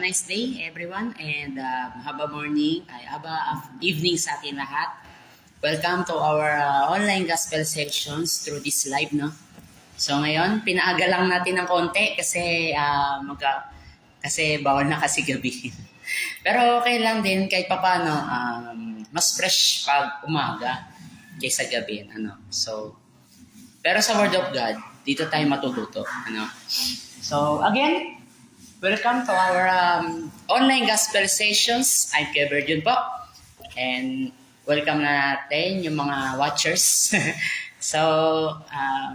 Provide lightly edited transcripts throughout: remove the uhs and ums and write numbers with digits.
nice day everyone and haba morning, ay haba evening sa atin lahat. Welcome to our online gospel sessions through this live, no? So ngayon, pinaaga lang natin ng konti kasi kasi bawal na kasi gabi. Pero okay lang din kahit papaano, mas fresh pag umaga kaysa gabi, ano. So pero sa Word of God, dito tayo matututo, ano. So again, welcome to our online gospel sessions. I'm Kever Jun po. And welcome na natin yung mga watchers. So,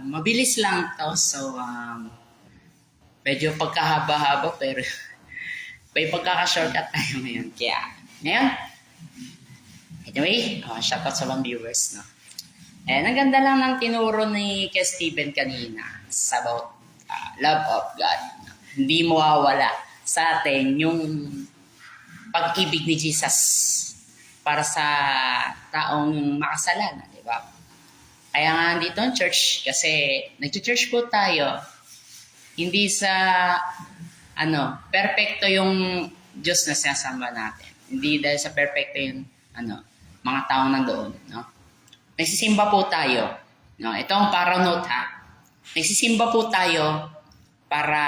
mabilis lang to. So, medyo pagkahaba-haba pero may pagkaka-shortcut tayo ngayon. Kaya, ngayon, anyway, shoutout sa mga viewers, no? And ang ganda lang ng tinuro ni Kuya Steven kanina about love of God. Hindi mawawala sa atin yung pag-ibig ni Jesus para sa taong makasalanan, di ba? Kaya nga dito ang church, kasi nag-church po tayo, hindi sa, perfecto yung Diyos na sinasamba natin. Hindi dahil sa perfecto yung, mga taong nandoon, no? Nagsisimba po tayo, no? Ito ang para note, ha? Nagsisimba po tayo para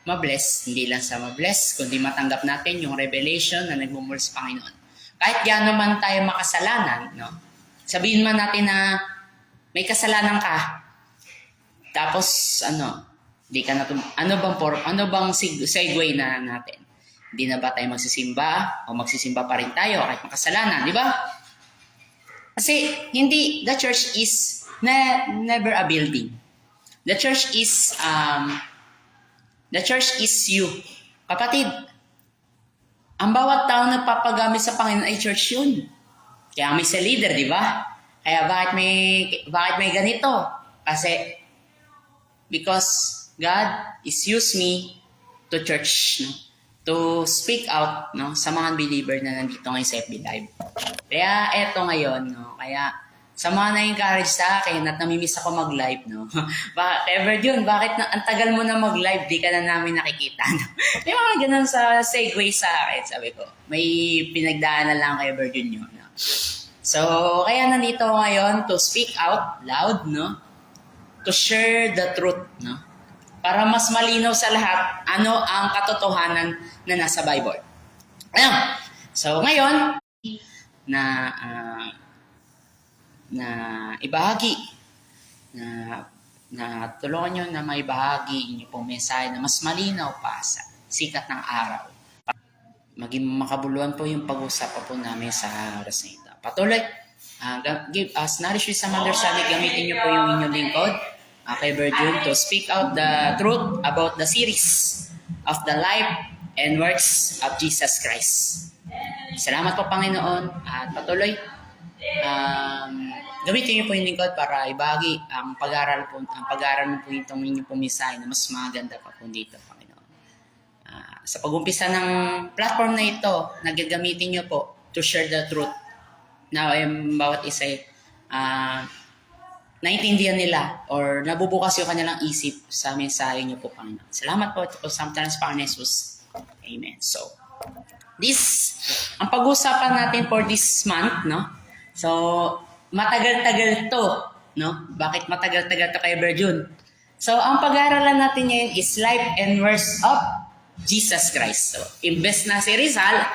mabless, hindi lang sa mabless, kundi matanggap natin yung revelation na nagmumula sa Panginoon. Kahit gaano man tayo makasalanan, no? Sabihin man natin na may kasalanan ka, tapos di ka na ano bang segue na natin? Hindi na ba tayo magsisimba o magsisimba pa rin tayo kahit makasalanan, di ba? Kasi the church is never a building. The church is you. Kapatid, ang bawat tao na papagamit sa Panginoon ay church yun. Kaya may sa leader, di ba? Kaya bakit may ganito? Kasi, because God is used me to church, no? To speak out, no, sa mga believer na nandito ngayon sa FB Live. Kaya eto ngayon, no, kaya sa mga na-encourage sa akin at namimiss ako mag-live, no? Ever yun, bakit ang tagal mo na mag-live, di ka na namin nakikita, no? May mga ganun sa segue sa akin, sabi ko. May pinagdaanan lang kay Virgin yun, no? So, kaya nandito ako ngayon to speak out loud, no? To share the truth, no? Para mas malinaw sa lahat ano ang katotohanan na nasa Bible. Ayun. So, ngayon, na ibahagi, na tulungan nyo na may bahagi inyo pong mensahe na mas malinaw pa sa sikat ng araw. Maging makabuluhan po yung pag-usapan po namin sa oras na ito. Patuloy, give us nourish with some understanding. Gamitin nyo po yung inyong lingkod, kay Virgin, to speak out the truth about the series of the life and works of Jesus Christ. Salamat po, Panginoon, at patuloy, gamitin niyo po yung lingkod para ibahagi ang pag-aaral mo po itong inyong pumisay na mas maganda pa po dito, Panginoon. Sa pag-umpisa ng platform na ito, nagagamitin niyo po to share the truth. Now, bawat isa naintindihan nila or nabubukas yung kanilang isip sa mensahe niyo po, Panginoon. Salamat po. Ito po sometimes, Panginoon Jesus. Amen. So, ang pag-usapan natin for this month, no? So, matagal-tagal to, no? Bakit matagal-tagal to kay Virgin? So, ang pag-aaralan natin ngayon is life and works of Jesus Christ. So, imbes na si Rizal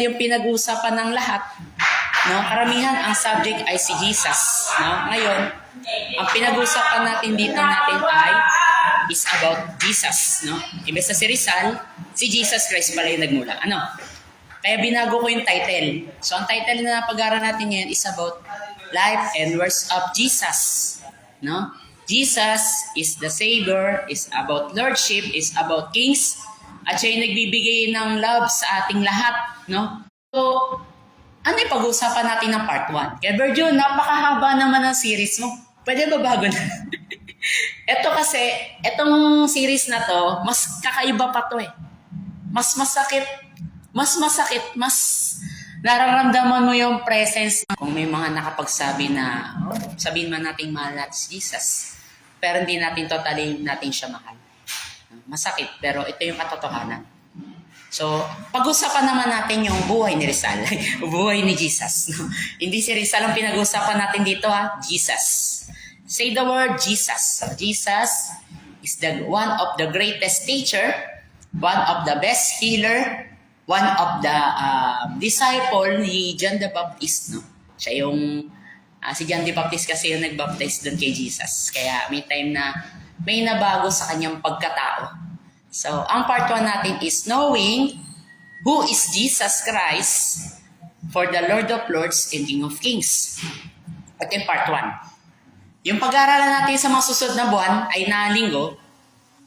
yung pinag-uusapan ng lahat, no? Karamihan ang subject ay si Jesus, no? Ngayon, ang pinag-uusapan natin dito is about Jesus, no? Imbes na si Rizal, si Jesus Christ pala yung nagmula. Kaya binago ko yung title. So, ang title na pag-aaral natin ngayon is about life and works of Jesus, no? Jesus is the Savior, is about Lordship, is about Kings, at siya yung nagbibigay ng love sa ating lahat, no? So, ano yung pag-uusapan natin ng part 1? Kaya Virgin, napakahaba naman ng series mo. Pwede ba bago na? Ito kasi, itong series na to, mas kakaiba pa to eh. Mas masakit, mas nararamdaman mo yung presence. Kung may mga nakapagsabi na, sabihin man natin mahal natin si Jesus, pero hindi natin totally natin siya mahal. masakit, pero ito yung katotohanan. So, pag-usapan naman natin yung buhay ni Rizal, buhay ni Jesus. No? Hindi si Rizal ang pinag-usapan natin dito ha, Jesus. Say the word Jesus. Jesus is one of the greatest teacher, one of the best healer, one of the disciple ni John the Baptist. No? Siya yung, si John the Baptist kasi yung nag-baptize doon kay Jesus. Kaya may time na may nabago sa kanyang pagkatao. So, ang part 1 natin is knowing who is Jesus Christ for the Lord of Lords and King of Kings. At yung part 1. Yung pag-aaralan natin sa mga susunod na buwan ay na linggo,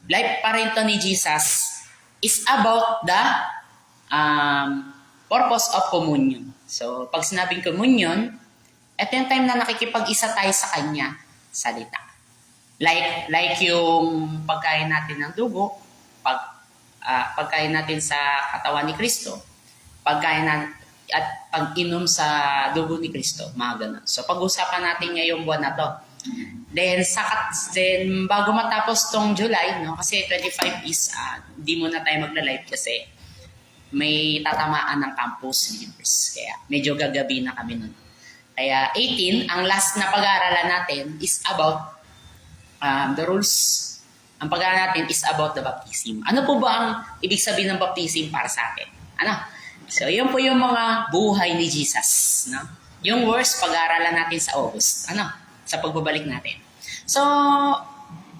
life pa rin to ni Jesus is about the purpose of communion. So, pag sinabing communion, ito yung time na nakikipag-isa tayo sa Kanya, salita. Like yung pagkain natin ng dugo, pagkain natin sa katawan ni Kristo, pagkain at pag-inom sa dugo ni Kristo, mga ganun. So pag-usapan natin ngayong buwan na to. Then bago matapos tong July, no, kasi 25 is di muna tayo magla-live kasi may tatamaan ng campus leaders. Kaya medyo gagabi na kami nun. Kaya 18, ang last na pag-aaralan natin is about the rules. Ang pag-aaral natin is about the baptism. Ano po ba ang ibig sabihin ng baptism para sa atin? Ano? So, yun po yung mga buhay ni Jesus. No? Yung verse, pag-aaralan natin sa August. Ano? Sa pagbabalik natin. So,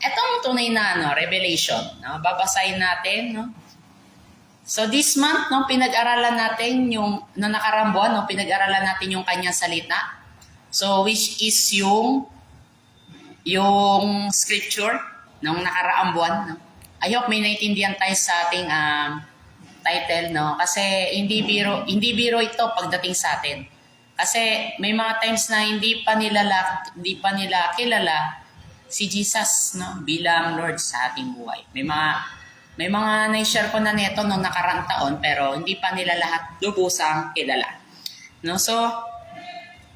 etong tunay na revelation. No? Babasahin natin. No? So, this month, no, pinag-aralan natin yung, nakarang buwan, no, pinag-aralan natin yung kanyang salita. So, which is yung scripture nung nakaraang buwan. No? I hope may naintindihan tayo sa ating title, no? Kasi hindi biro ito pagdating sa atin. Kasi may mga times na hindi pa nila kilala si Jesus, no, bilang Lord sa ating buhay. May mga na-share ko na nito nung nakaraang taon pero hindi pa nila lahat lubusang kilala. No? So,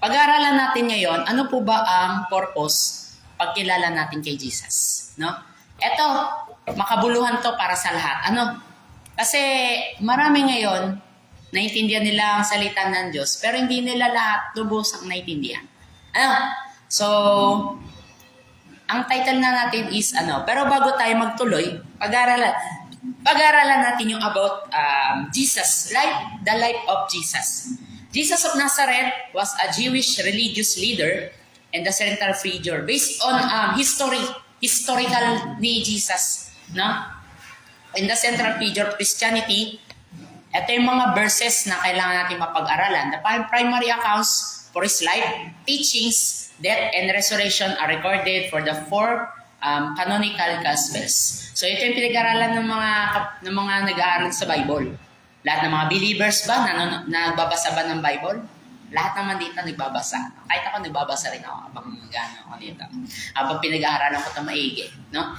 pag-aaralan natin ngayon, ano po ba ang purpose pagkilala natin kay Jesus, no? Ito, makabuluhan to para sa lahat. Ano? Kasi marami ngayon naintindihan nila ang salita ng Diyos, pero hindi nila lahat lubos ang naintindihan. Ano? So, ang title na natin is pero bago tayo magtuloy, pag-aaralan natin yung about Jesus, the life of Jesus. Jesus of Nazareth was a Jewish religious leader and the central figure based on historical ni Jesus, no? In the central figure of Christianity, ito yung mga verses na kailangan natin mapag-aralan. The primary accounts for his life, teachings, death, and resurrection are recorded for the four canonical Gospels. So ito yung pinag-aralan ng mga nag-aaral sa Bible. Lahat ng mga believers ba na nagbabasa ba ng Bible? Lahat naman dito nagbabasa. Kahit ako nagbabasa rin ako habang nag-ano ako dito. Habang pinag-aaralan ko ito maigi. No?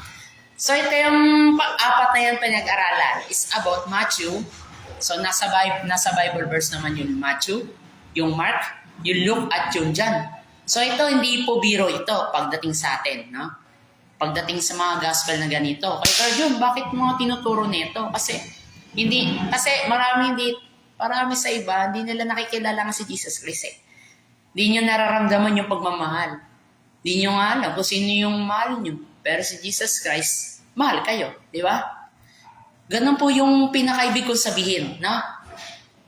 So ito yung apat na yung pinag-aralan is about Matthew. So nasa Bible verse naman yung Matthew, yung Mark, yung Luke at yung John. So ito hindi po biro ito pagdating sa atin. No? Pagdating sa mga gospel na ganito. Kaya John, bakit mo tinuturo nito? Kasi marami sa iba, hindi nila nakikilala nga si Jesus Christ eh. Hindi nyo nararamdaman yung pagmamahal. Hindi nyo nga alam kung sino yung mahal nyo. Pero si Jesus Christ, mahal kayo. Di ba? Ganun po yung pinakaibig kong sabihin. No?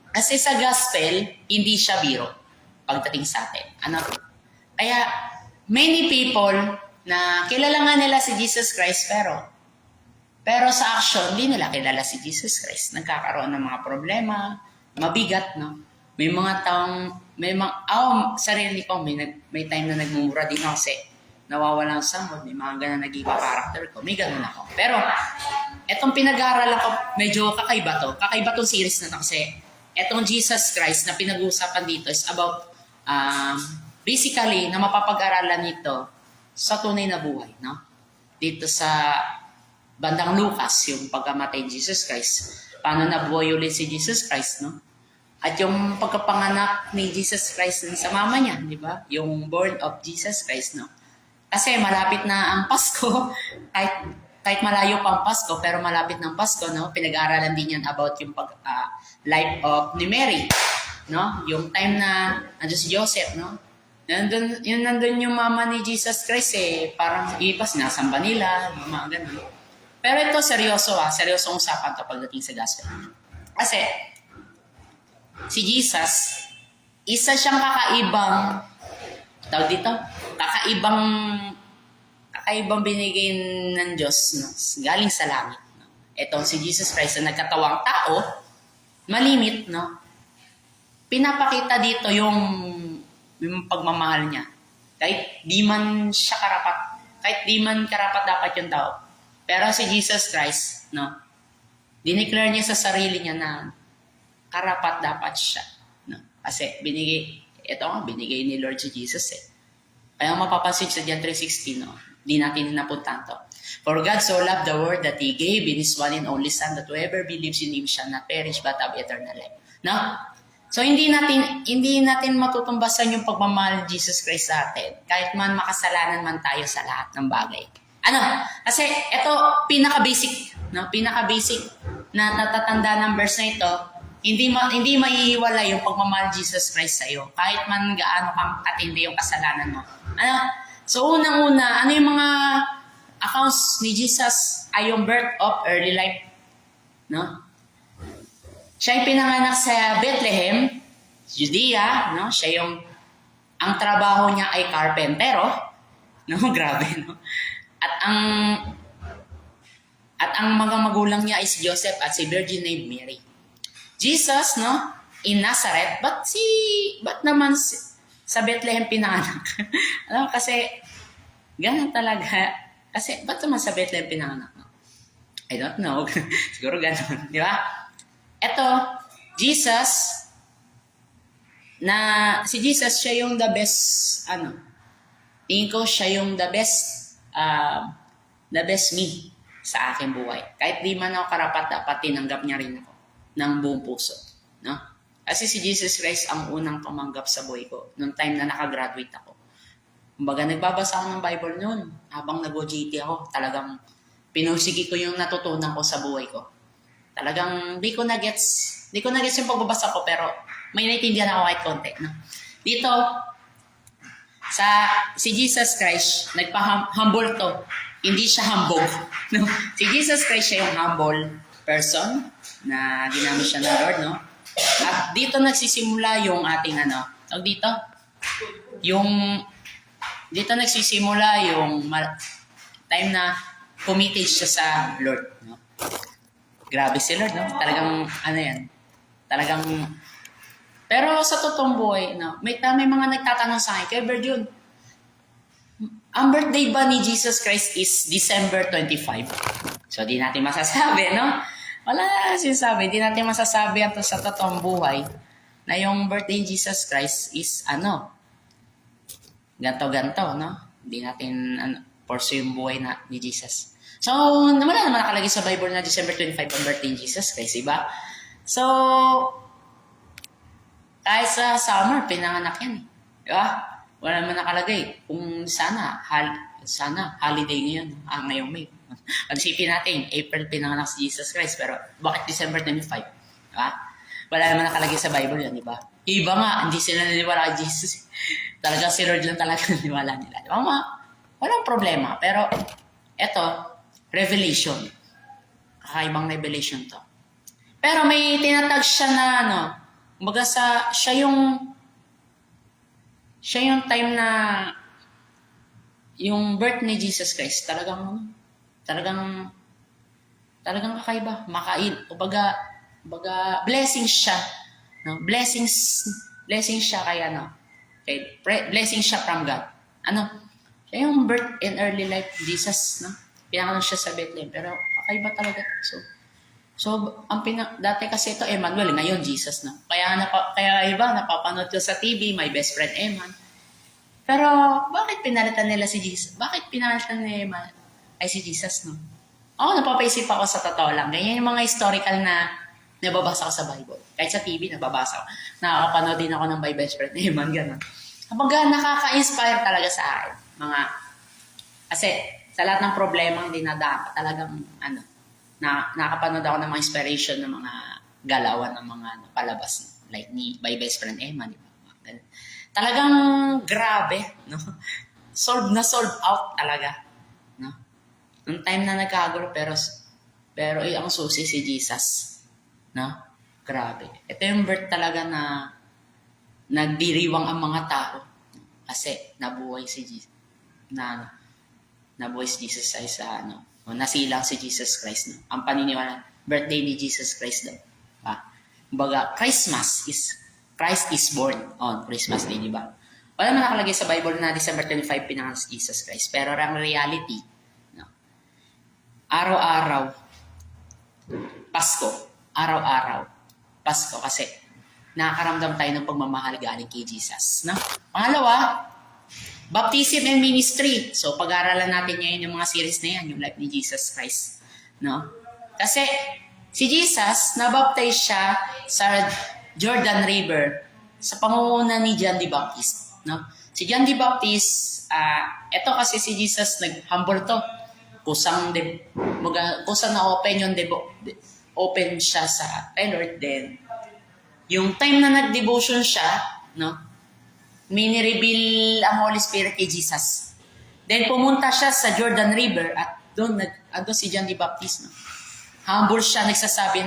Kasi sa gospel, hindi siya biro pagdating sa atin. Ano? Kaya, many people na kilala nga nila si Jesus Christ, pero sa action, hindi nila kilala si Jesus Christ. Nagkakaroon ng mga problema, mabigat, no? May mga sarili ko, may time na nagmumura din ako kasi nawawala ang samod, may mga ganun nag-iba character ko, may ganun ako. Pero, etong pinag-aaralan ko, medyo kakaiba to. Kakaiba tong series na to kasi etong Jesus Christ na pinag-uusapan dito is about, basically, na mapapag-aralan nito sa tunay na buhay, no? Dito sa bandang Lucas, yung pagkamatay ni Jesus Christ. Paano nabuhay ulit si Jesus Christ, no? At yung pagkapanganak ni Jesus Christ sa mama niya, di ba? Yung born of Jesus Christ, no? Kasi malapit na ang Pasko, kahit kahit malayo pa ang Pasko, pero malapit ng Pasko, no? Pinag-aaralan din yan about yung life of ni Mary, no? Yung time na nandiyan si Joseph, no? Nandun yung mama ni Jesus Christ, parang iba, sinasamba nila, yung mga ganun. Pero ito, seryosong usapan to pagdating sa gospel. Kasi, si Jesus, isa siyang kakaibang, tawag dito, kakaibang binigay ng Diyos, no? Galing sa langit. No? Ito si Jesus Christ na nagkatawang tao, malimit, no? Pinapakita dito yung pagmamahal niya. Kahit di man karapat dapat yung tao. Pero si Jesus Christ, no? Dineclare niya sa sarili niya na karapat dapat siya. No? Kasi binigay ni Lord si Jesus Kaya mapapansin sa John 3:16, no? Di natin napuntahan to. For God so loved the world that He gave in His one and only Son, that whoever believes in Him shall not perish but have eternal life. No? So hindi natin matutumbasan yung pagmamahal ni Jesus Christ sa atin, kahit man makasalanan man tayo sa lahat ng bagay. Kasi ito pinaka-basic, no? Pinaka-basic na natatanda ng verse na ito. Hindi maiiwala yung pagmamahal Jesus Christ sa iyo, kahit man gaano katindi yung kasalanan mo. So unang-una, ano yung mga accounts ni Jesus ay yung birth of early life, no? Siya ay pinanganak sa Bethlehem, Judea, no? Ang trabaho niya ay carpentero, no? Grabe, no? At ang mga magulang niya ay si Joseph at si Virgin named Mary. Jesus, no? In Nazareth, ba't naman sa Bethlehem pinanganak? Kasi, ganun talaga. Kasi, ba't naman sa Bethlehem pinanganak? No? I don't know. Siguro ganun, di ba? Ito, si Jesus, siya yung the best, tingin ko siya yung the best me sa aking buhay. Kahit di man ako karapat, dapat tinanggap niya rin ako ng buong puso. No? Kasi si Jesus Christ ang unang tumanggap sa buhay ko noong time na nakagraduate ako. Kumbaga, nagbabasa ako ng Bible noon. Habang nag-OJT ako, talagang pinursigi ko yung natutunan ko sa buhay ko. Talagang di ko na gets yung pagbabasa ko, pero may naiintindihan ako kahit konti. No? Dito, si Jesus Christ, nagpa-humble to. Hindi siya hambog. No? Si Jesus Christ siya yung humble person na ginamit siya ng Lord, no? At dito nagsisimula yung ating dito nagsisimula yung time na committed siya sa Lord, no? Grabe si Lord, no? Talagang pero sa totoong buhay, no? May mga nagtatanong sa akin, kay Virgin, ang birthday ba ni Jesus Christ is December 25? So, di natin masasabi, no? Wala sinasabi. Di natin masasabi ito sa totoong buhay na yung birthday ni Jesus Christ is ganto-ganto, no? Di natin pursue yung buhay ni Jesus. So, wala naman nakalagay sa Bible na December 25 ang birthday ni Jesus Christ, diba? So, kahit sa summer, pinanganak yan. Diba? Wala naman nakalagay. Kung sana holiday ngayon. Ngayong May. Pag-isipin natin, April pinanganak si Jesus Christ, pero bakit December 25? Diba? Wala naman nakalagay sa Bible yan, diba? Iba nga, hindi sila naniniwala kay Jesus. Talaga si Lord lang talaga naniniwala nila. Diba? Walang problema. Pero, eto, revelation. Kakaibang revelation to. Pero may tinatag siya na, kumbaga siya yung time na yung birth ni Jesus Christ, talagang kakaiba, kumbaga blessing siya, no? Blessing siya kaya blessing siya from God. Siya yung birth and early life Jesus, no? Pinanganak siya sa Bethlehem, pero kakaiba talaga. So dati kasi ito Emmanuel, ngayon Jesus, no? Kaya iba napapanood ko sa TV, my best friend Eman. Pero bakit pinalitan nila si Jesus? Bakit pinalitan ni Eman ay si Jesus, no? Napapaisip ako sa totoo lang. Ganyan yung mga historical na nababasa ko sa Bible. Kahit sa TV, nababasa ko. Nakakapanood din ako ng my best friend Eman, gano'n. Kapag nakaka-inspire talaga sa akin. Kasi sa lahat ng problema ang dinadaan, talagang nakapanood ako ng mga inspiration ng mga galawan ng mga palabas like ni by best friend Emma, di ba? Talagang grabe, no? Solve out talaga, no? Nung time na nagkagulo pero ang susi si Jesus, no? Grabe. Ito yung birth talaga na nagdiriwang ang mga tao kasi nabuhay si Jesus nabuhay si Jesus ay sa nasilang si Jesus Christ, no? Ang paniniwala, birthday ni Jesus Christ daw. Kumbaga, Christ is born on Christmas Day, di ba? Wala man nakalagay sa Bible na December 25 pinanganak si Jesus Christ, pero ang reality, no? Araw-araw Pasko, araw-araw Pasko kasi nakakaramdam tayo ng pagmamahal galing kay Jesus, no? Pangalawa, baptism and ministry. So, pag-aaralan natin ngayon yung mga series na yan, yung life ni Jesus Christ, no? Kasi, si Jesus, nabaptize siya sa Jordan River sa pangunguna ni John the Baptist, no? Si John the Baptist, eto kasi si Jesus, nag-humble to. Kusang na open siya sa Lord. Then, yung time na nag-devotion siya, no? Mini-reveal ang Holy Spirit kay Jesus. Then pumunta siya sa Jordan River at doon si John the Baptist, no? Humble siya, nagsasabi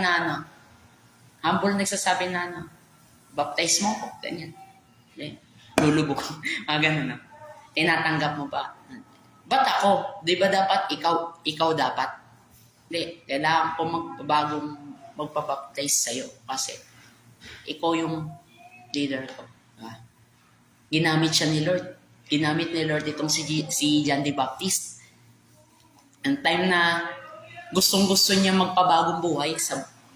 na baptize mo ko, ganyan. Okay. Lulubog ko. Ganun, no? Tinatanggap mo ba? Ba't ako? Di ba dapat ikaw dapat? Hindi, kailangan ko magpabaptize sa'yo kasi ikaw yung leader ko. Ginamit siya ni Lord. Ginamit ni Lord itong si John the Baptist. Ang time na gustong-gusto niya magpabagong buhay,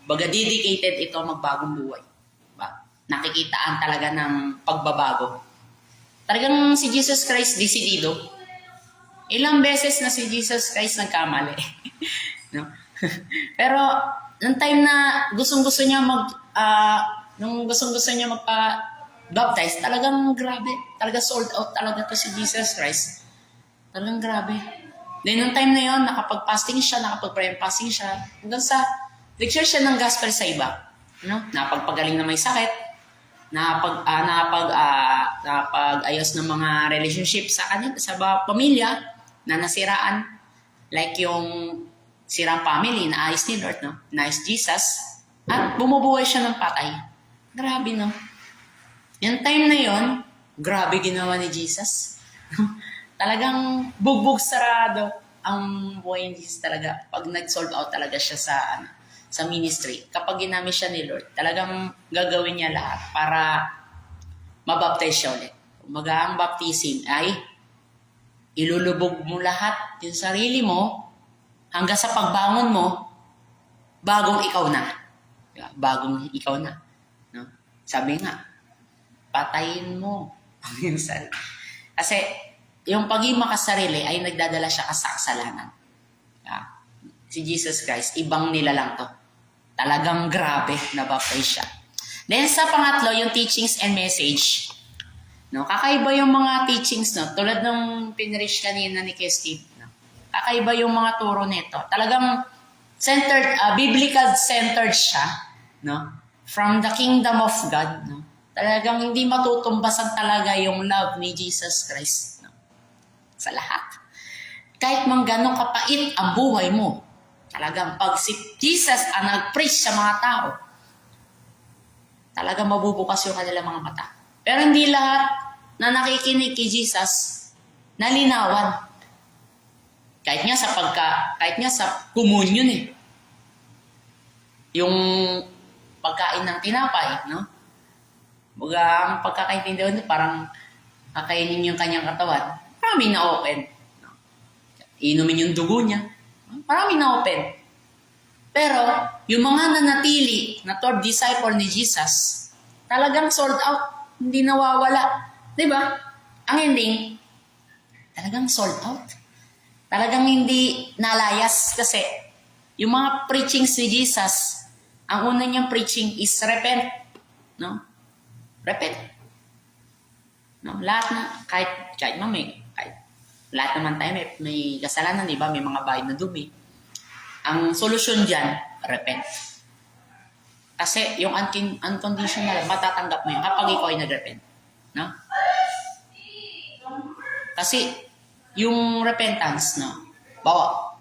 dedicated ito magbagong buhay. Diba? Nakikitaan talaga ng pagbabago. Talagang si Jesus Christ, desidido. Ilang beses na si Jesus Christ nagkamali. No? Pero, nung time na gustong-gusto niya baptized, talagang grabe. Talaga sold out talaga to si Jesus Christ. Talagang grabe. Then, nung time na yon, nakapag-fasting siya, nakapag-prayer fasting siya, hanggang sa lecture siya ng gospel sa iba. No? Napagpagaling na may sakit, napag-ayos ng mga relationship sa pamilya na nasiraan. Like yung sirang family, naayos ni Lord, no? Naayos Jesus. At bumubuhay siya ng patay. Grabe, no? Yung time na yon, grabe ginawa ni Jesus. Talagang bugbog sarado ang buhay ni Jesus talaga. Pag nag-sold out talaga siya sa ministry. Kapag ginamit siya ni Lord, talagang gagawin niya lahat para mabaptize siya ulit. Kumbaga, ang baptism ay ilulubog mo lahat yung sarili mo hanggang sa pagbangon mo, bagong ikaw na. Bagong ikaw na. No? Sabi nga, patayin mo ang iyong sarili. Kasi, yung pagiging makasarili ay nagdadala siya sa kasalanan. Si Jesus Christ, ibang nilalang to. Talagang grabe na baptize siya. Then sa pangatlo, yung teachings and message. No, kakaiba yung mga teachings, no? Tulad nung pinreach kanina ni Steve. No? Kakaiba yung mga turo nito. Talagang biblical centered siya, no? From the kingdom of God, no? Talagang hindi matutumbasan talaga yung love ni Jesus Christ, no? Sa lahat. Kahit mang gano'ng kapait ang buhay mo, talagang pag si Jesus ang nag-preach sa mga tao, talagang mabubukas yung kanilang mga mata. Pero hindi lahat na nakikinig kay Jesus nalinawan. Kahit nga sa communion yung pagkain ng tinapay, no? Baga, ang pagkakaintindihan nito, parang kakainin yung kanyang katawan. Marami na open. No? Inumin yung dugo niya. Marami na open. Pero, yung mga nanatili na 12 disciple ni Jesus, talagang sold out. Hindi nawawala. Diba? Ang ending, talagang sold out. Talagang hindi nalayas kasi yung mga preachings ni Jesus, ang una niyang preaching is repent. No? Repent. No? Lahat na, kahit Lahat naman tayo may kasalanan, di ba? May mga bahay na dumi. Ang solusyon dyan, repent. Kasi yung unconditional, matatanggap mo yun kapag ikaw ay nag-repent. No? Kasi yung repentance, no? Bawa,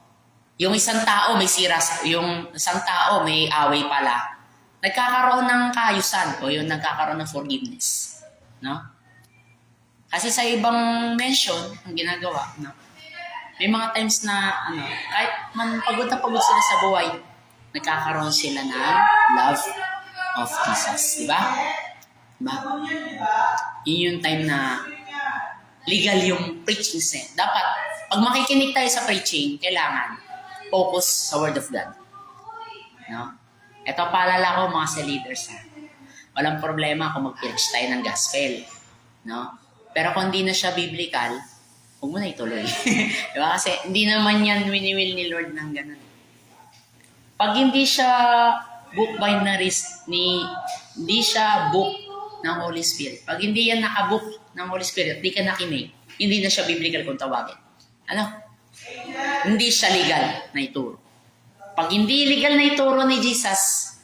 yung isang tao may sira, yung isang tao may away pala, nagkakaroon ng kaayusan o yung nagkakaroon ng forgiveness. No? Kasi sa ibang mention, ang ginagawa, no? May mga times na, kahit man pagod na pagod sila sa buhay, nagkakaroon sila ng love of Jesus. Diba? Diba? Yun yung time na legal yung preaching set. Dapat, pag makikinig tayo sa preaching, kailangan focus sa Word of God. No? Ito paalala ko mga sa leaders. Ha? Walang problema kung mag-preach tayo ng gospel. No? Pero kung hindi na siya biblical, huwag mo na ituloy. Diba? Kasi hindi naman yan winiwil ni Lord ng ganun. Pag hindi siya book by hindi siya book ng Holy Spirit. Pag hindi yan nakabook ng Holy Spirit, di ka nakinig, hindi na siya biblical kung tawagin. Hindi siya legal na ituro. Pag hindi legal na ituro ni Jesus,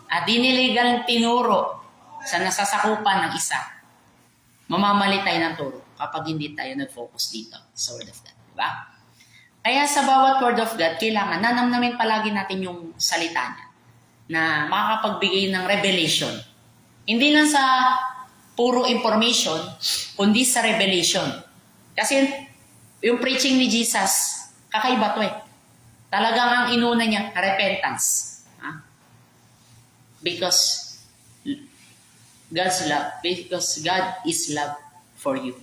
at di legal tinuro sa nasasakupan ng isa, mamamali tayo ng turo kapag hindi tayo nag-focus dito sa Word of God. Diba? Kaya sa bawat Word of God, kailangan nanamnamin palagi natin yung salita niya na makakapagbigay ng revelation. Hindi lang sa puro information, kundi sa revelation. Kasi yung preaching ni Jesus, kakaiba to eh. Talagang ang inuna niya, repentance. Because God's love, because God is love for you.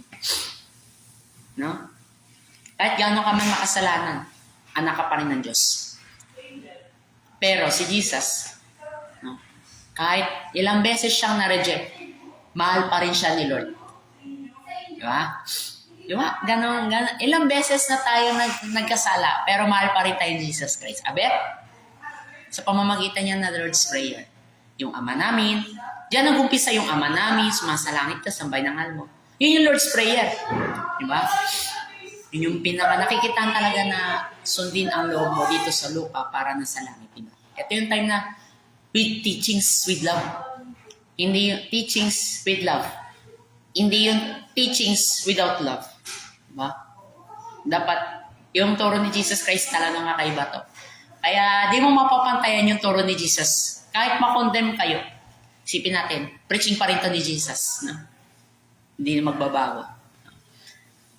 No? Kahit gaano ka man makasalanan, anak ka pa rin ng Diyos. Pero si Jesus, no? Kahit ilang beses siyang na-reject, mahal pa rin siya ni Lord. Diba? Diba? Ganon. Ilang beses na tayo nagkasala, pero mahal pa rin tayo ni Jesus Christ. Abet? Sa pamamagitan niya na the Lord's Prayer. Yung Ama namin, diyan nag-umpisa yung Ama namin, sumasalangit ka, sambay ng almo. Yun yung Lord's Prayer. Diba? Yun yung pinaka-nakikitaan talaga na sundin ang loob mo dito sa lupa para nasa langit. Diba? Ito yung time na with teachings with love. Hindi yung teachings with love. Hindi yung teachings without love. Diba? Dapat yung turo ni Jesus Christ talagang kakaiba to. Kaya di mo mapapantayan yung turo ni Jesus. Kahit makondemn kayo, isipin natin, preaching pa rin to ni Jesus. No? Hindi magbabago.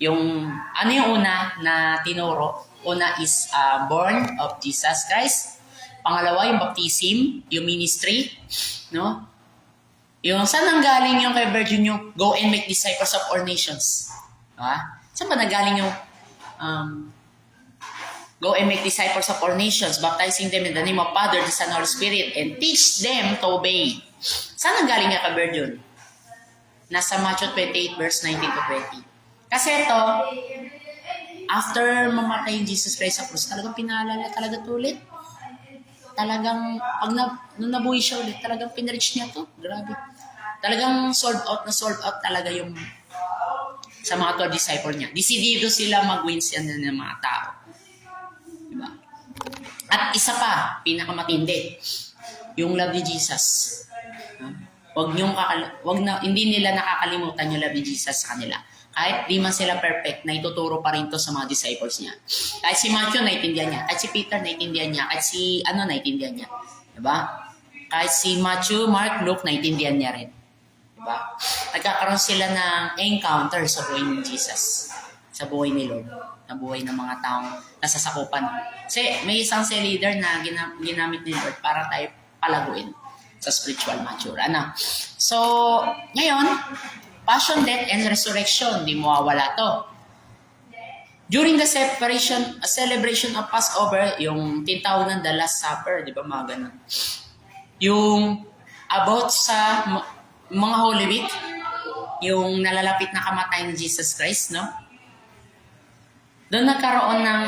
Yung, ano yung una na tinuro? Una is born of Jesus Christ. Pangalawa, yung baptism, yung ministry. No? Yung saan ang galing yung kay Virgin yung go and make disciples of all nations? Diba? Saan ba nagaling yung go and make disciples of all nations, baptizing them in the name of Father, the Son, Holy Spirit, and teach them to obey. Saan ang galing nga ka Virgin? Nasa Matthew 28 verse 19 to 20. Kasi ito, after mamatay yung Jesus Christ sa krus, talagang pinaalala talaga to ulit. Talagang, nung nabuhay siya ulit, talagang pinreach niya to. Grabe. Talagang sold out talaga yung sa mga 12 disciple niya. Decidido sila mag-wins yan ng mga tao. Diba? At isa pa, pinakamatindi, yung love ni Jesus. Hindi nila nakakalimutan yung love ni Jesus sa kanila. Kahit di man sila perfect, na ituturo pa rin to sa mga disciples niya. Kahit si Matthew, naiintindihan niya. Kahit si Peter, naiintindihan niya. Kahit si, naiintindihan niya. Diba? Kahit si Matthew, Mark, Luke, naiintindihan niya rin. Diba? Nagkakaroon sila ng encounter sa buhay ni Jesus. Sa buhay ni Lord. Sa buhay ng mga taong nasasakupan. Kasi may isang leader na ginamit ni Lord para tayo palaguin sa spiritual mature. So, ngayon, passion, death, and resurrection. Di mawawala to. During the celebration of Passover, yung tinatawag ng the Last Supper, di ba mga ganun? Yung about sa mga Holy Week, yung nalalapit na kamatayan ni Jesus Christ, no? Doon nagkaroon ng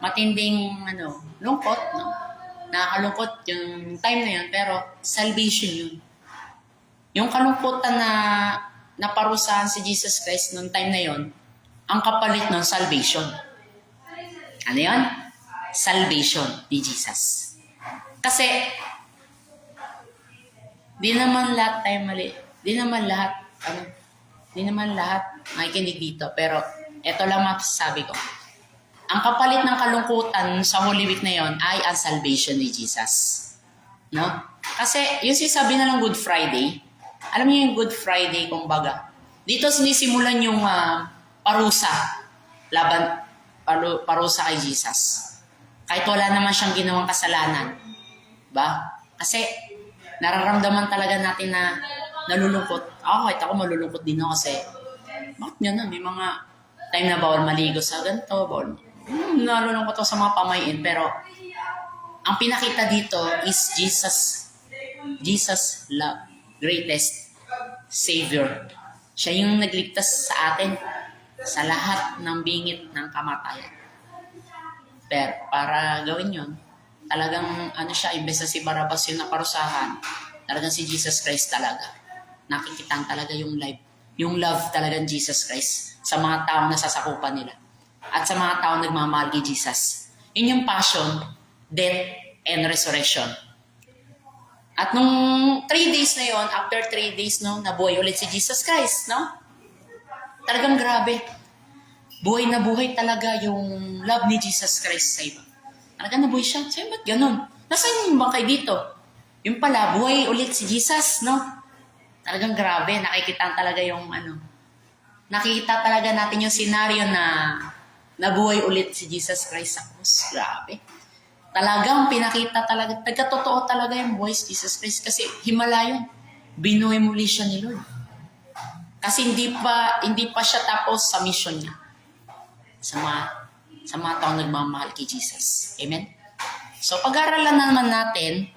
matinding lungkot, no? Nakakalungkot yung time na yun, pero salvation yun. Yung kalungkutan na naparusahan si Jesus Christ noong time na yun, ang kapalit ng salvation. Ano yun? Salvation ni Jesus. Kasi, di naman lahat tayo mali. Di naman lahat makikinig dito. Pero, ito lang masasabi ko. Ang kapalit ng kalungkutan sa Holy Week na yon ay ang salvation ni Jesus. No? Kasi, yung sinasabi na lang Good Friday, alam niyo yung Good Friday, kumbaga, dito sinisimulan yung parusa, parusa kay Jesus. Kahit wala naman siyang ginawang kasalanan. Ba? Kasi, nararamdaman talaga natin na nalulungkot. Kahit ako malulungkot din ako kasi, bakit nga na, may mga time na bawal maligo sa ganito, bawal. Nalulungkot ako sa mga pamayin, pero, ang pinakita dito is Jesus love, greatest Savior. Siya yung nagligtas sa atin sa lahat ng bingit ng kamatayan. Pero para gawin yun, talagang siya, imbes na si Barabbas yung naparusahan, talagang si Jesus Christ talaga. Nakikitaan talaga yung love talaga ng Jesus Christ sa mga taong nasasakupan nila. At sa mga taong nagmamahal kay Jesus. Yun yung passion, death, and resurrection. At nung 3 days na yon, after 3 days, no, nabuhay ulit si Jesus Christ, no? Talagang grabe. Buhay na buhay talaga yung love ni Jesus Christ sa iba. Talagang nabuhay siya. Sabi, ba't ganun? Nasaan yung bangkay dito? Yung pala, buhay ulit si Jesus, no? Talagang grabe. Nakikita talaga yung nakikita talaga natin yung senaryo na nabuhay ulit si Jesus Christ sa krus. Grabe. Talagang pinakita talaga, nagkatotoo talaga yung buhay si Jesus Christ kasi himala yun. Binuhay muli siya ni Lord. Kasi hindi pa siya tapos sa mission niya. Sa mga taong nagmamahal kay Jesus. Amen? So, pag-aralan naman natin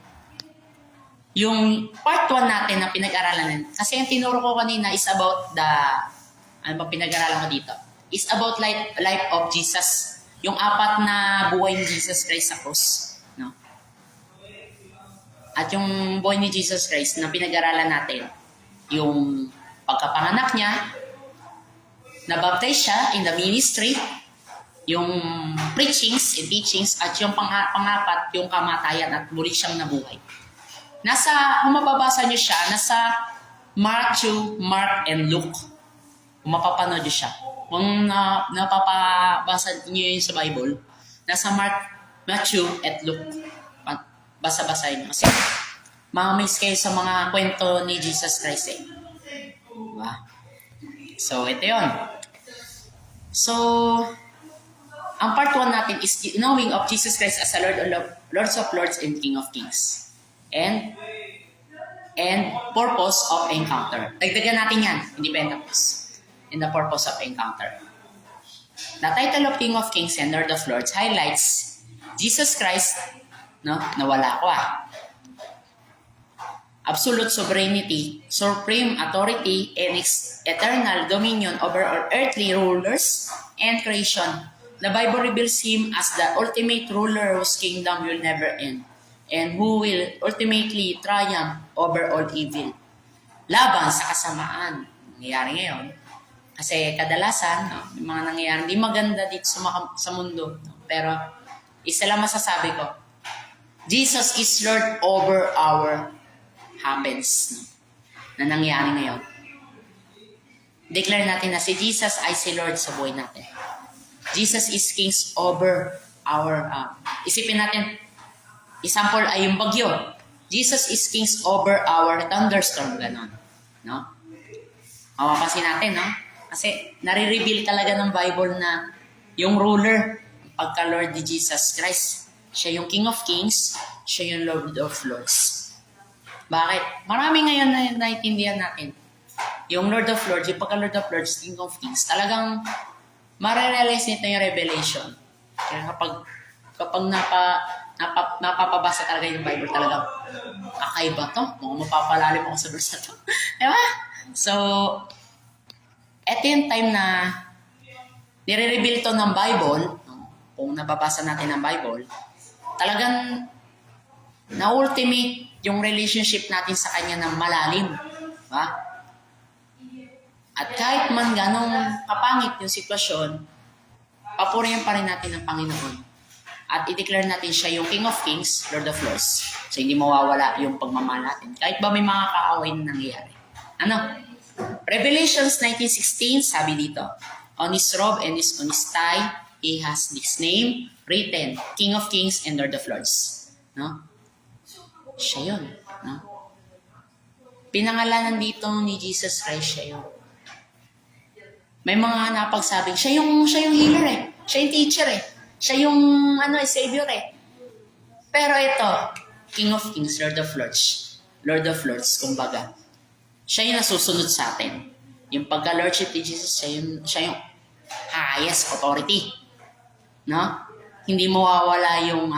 yung part 1 natin na pinag-aralan natin. Kasi yung tinuro ko kanina is about pinag-aralan ko dito? Is about life of Jesus. Yung 4 na buhay ni Jesus Christ sa krus. No? At yung buhay ni Jesus Christ na pinag-aralan natin, yung pagkapanganak niya, nabaptize siya in the ministry, yung preachings and teachings, at yung pangapat, yung kamatayan at muli siyang nabuhay. Kung mababasa niyo siya, nasa Matthew, Mark, and Luke. Kung mapapanood niyo siya. Kung napapabasa niyo yun sa Bible, nasa Matthew at Luke. Basa-basahin niyo. Kasi mamiss kayo sa mga kwento ni Jesus Christ eh. Diba? So, ito yun. So, ang part 1 natin is knowing of Jesus Christ as a Lord of Lords and King of Kings. And purpose of encounter. Dagdagan natin yan, hindi pa tapos. In the purpose of encounter. The title of King of Kings and Lord of Lords highlights Jesus Christ, no? Nawala ko absolute sovereignty, supreme authority, and eternal dominion over all earthly rulers and creation. The Bible reveals Him as the ultimate ruler whose kingdom will never end, and who will ultimately triumph over all evil. Laban sa kasamaan. Nangyayari ngayon. Kasi kadalasan, yung mga nangyayari, hindi maganda dito sa mundo. Pero, isa lang masasabi ko, Jesus is Lord over our habits na nangyayari ngayon. Declare natin na si Jesus ay si Lord sa buhay natin. Jesus is King over our, isipin natin, example ay yung bagyo. Jesus is King over our thunderstorm, ganon. No? Mapapansin natin, no? Kasi nare-reveal talaga ng Bible na yung ruler, pagka-Lord ni Jesus Christ. Siya yung King of Kings, siya yung Lord of Lords. Bakit? Marami ngayon na naiintindihan natin. Yung Lord of Lords, yung pagka-Lord of Lords, King of Kings, talagang marirealize nito yung revelation. Kaya kapag napapabasa talaga yung Bible, talagang kakaiba to. Mukhang mapapalalim ako sa verse na to. Diba? So, eto yung time na nire-reveal to ng Bible, kung nababasa natin ang Bible, talagang na-ultimate yung relationship natin sa Kanya ng malalim. Diba? At kahit man ganong kapangit yung sitwasyon, papurihan pa rin natin ang Panginoon. At i-declare natin siya yung King of Kings, Lord of Lords. So hindi mawawala yung pagmamahal natin. Kahit ba may mga kaaway na nangyayari. Ano? Revelations 19:16, sabi dito, on his robe and on his thigh, he has this name written, King of Kings and Lord of Lords. No? Siya yun. No? Pinangalanan dito ni Jesus Christ, siya yun. May mga napagsabing, siya yung healer eh. Siya yung teacher eh. Siya yung savior eh. Pero ito, King of Kings, Lord of Lords. Lord of Lords, kumbaga. Siya yung nasusunod sa atin. Yung pagka-lordship ni Jesus, siya yung highest authority. No? Hindi mawawala yung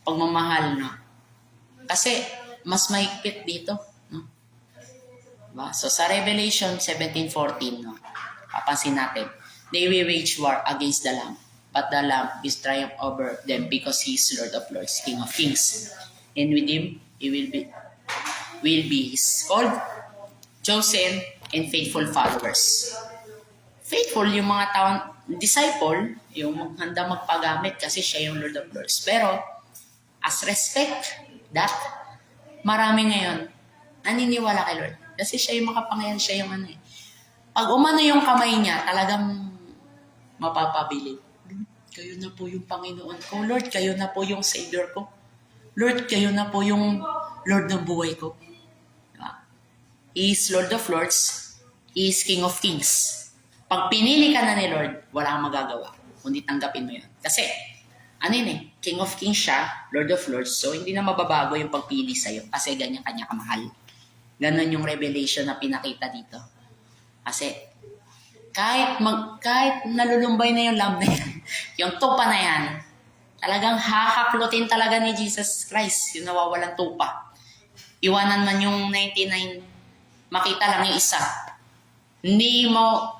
pagmamahal, no? Kasi, mas mahigpit dito. No? Diba? So, sa Revelation 17:14, no? Papansin natin, they will wage war against the Lamb, but the Lamb is triumph over them because He is Lord of Lords, King of Kings. And with Him, He will be His called, chosen, and faithful followers. Faithful yung mga taong disciple, yung handa magpagamit kasi siya yung Lord of Lords. Pero, as respect that, marami ngayon naniniwala kay Lord. Kasi siya yung makapangyarihan, siya yung Pag umano yung kamay niya, talagang mapapabilib. Kayo na po yung Panginoon ko. Lord, kayo na po yung Savior ko. Lord, kayo na po yung Lord ng buhay ko. Diba? He is Lord of Lords. He is King of Kings. Pag pinili ka na ni Lord, wala kang magagawa. Kundi tanggapin mo yun. Kasi, King of Kings siya, Lord of Lords. So, hindi na mababago yung pagpili sa'yo. Kasi ganyan kanya kamahal. Ganon yung revelation na pinakita dito. Kasi, kahit nalulumbay na yung lamb na yan, yung tupa na yan, talagang hahaklutin talaga ni Jesus Christ, yung nawawalang tupa. Iwanan man yung 99, makita lang yung isa. Hindi mo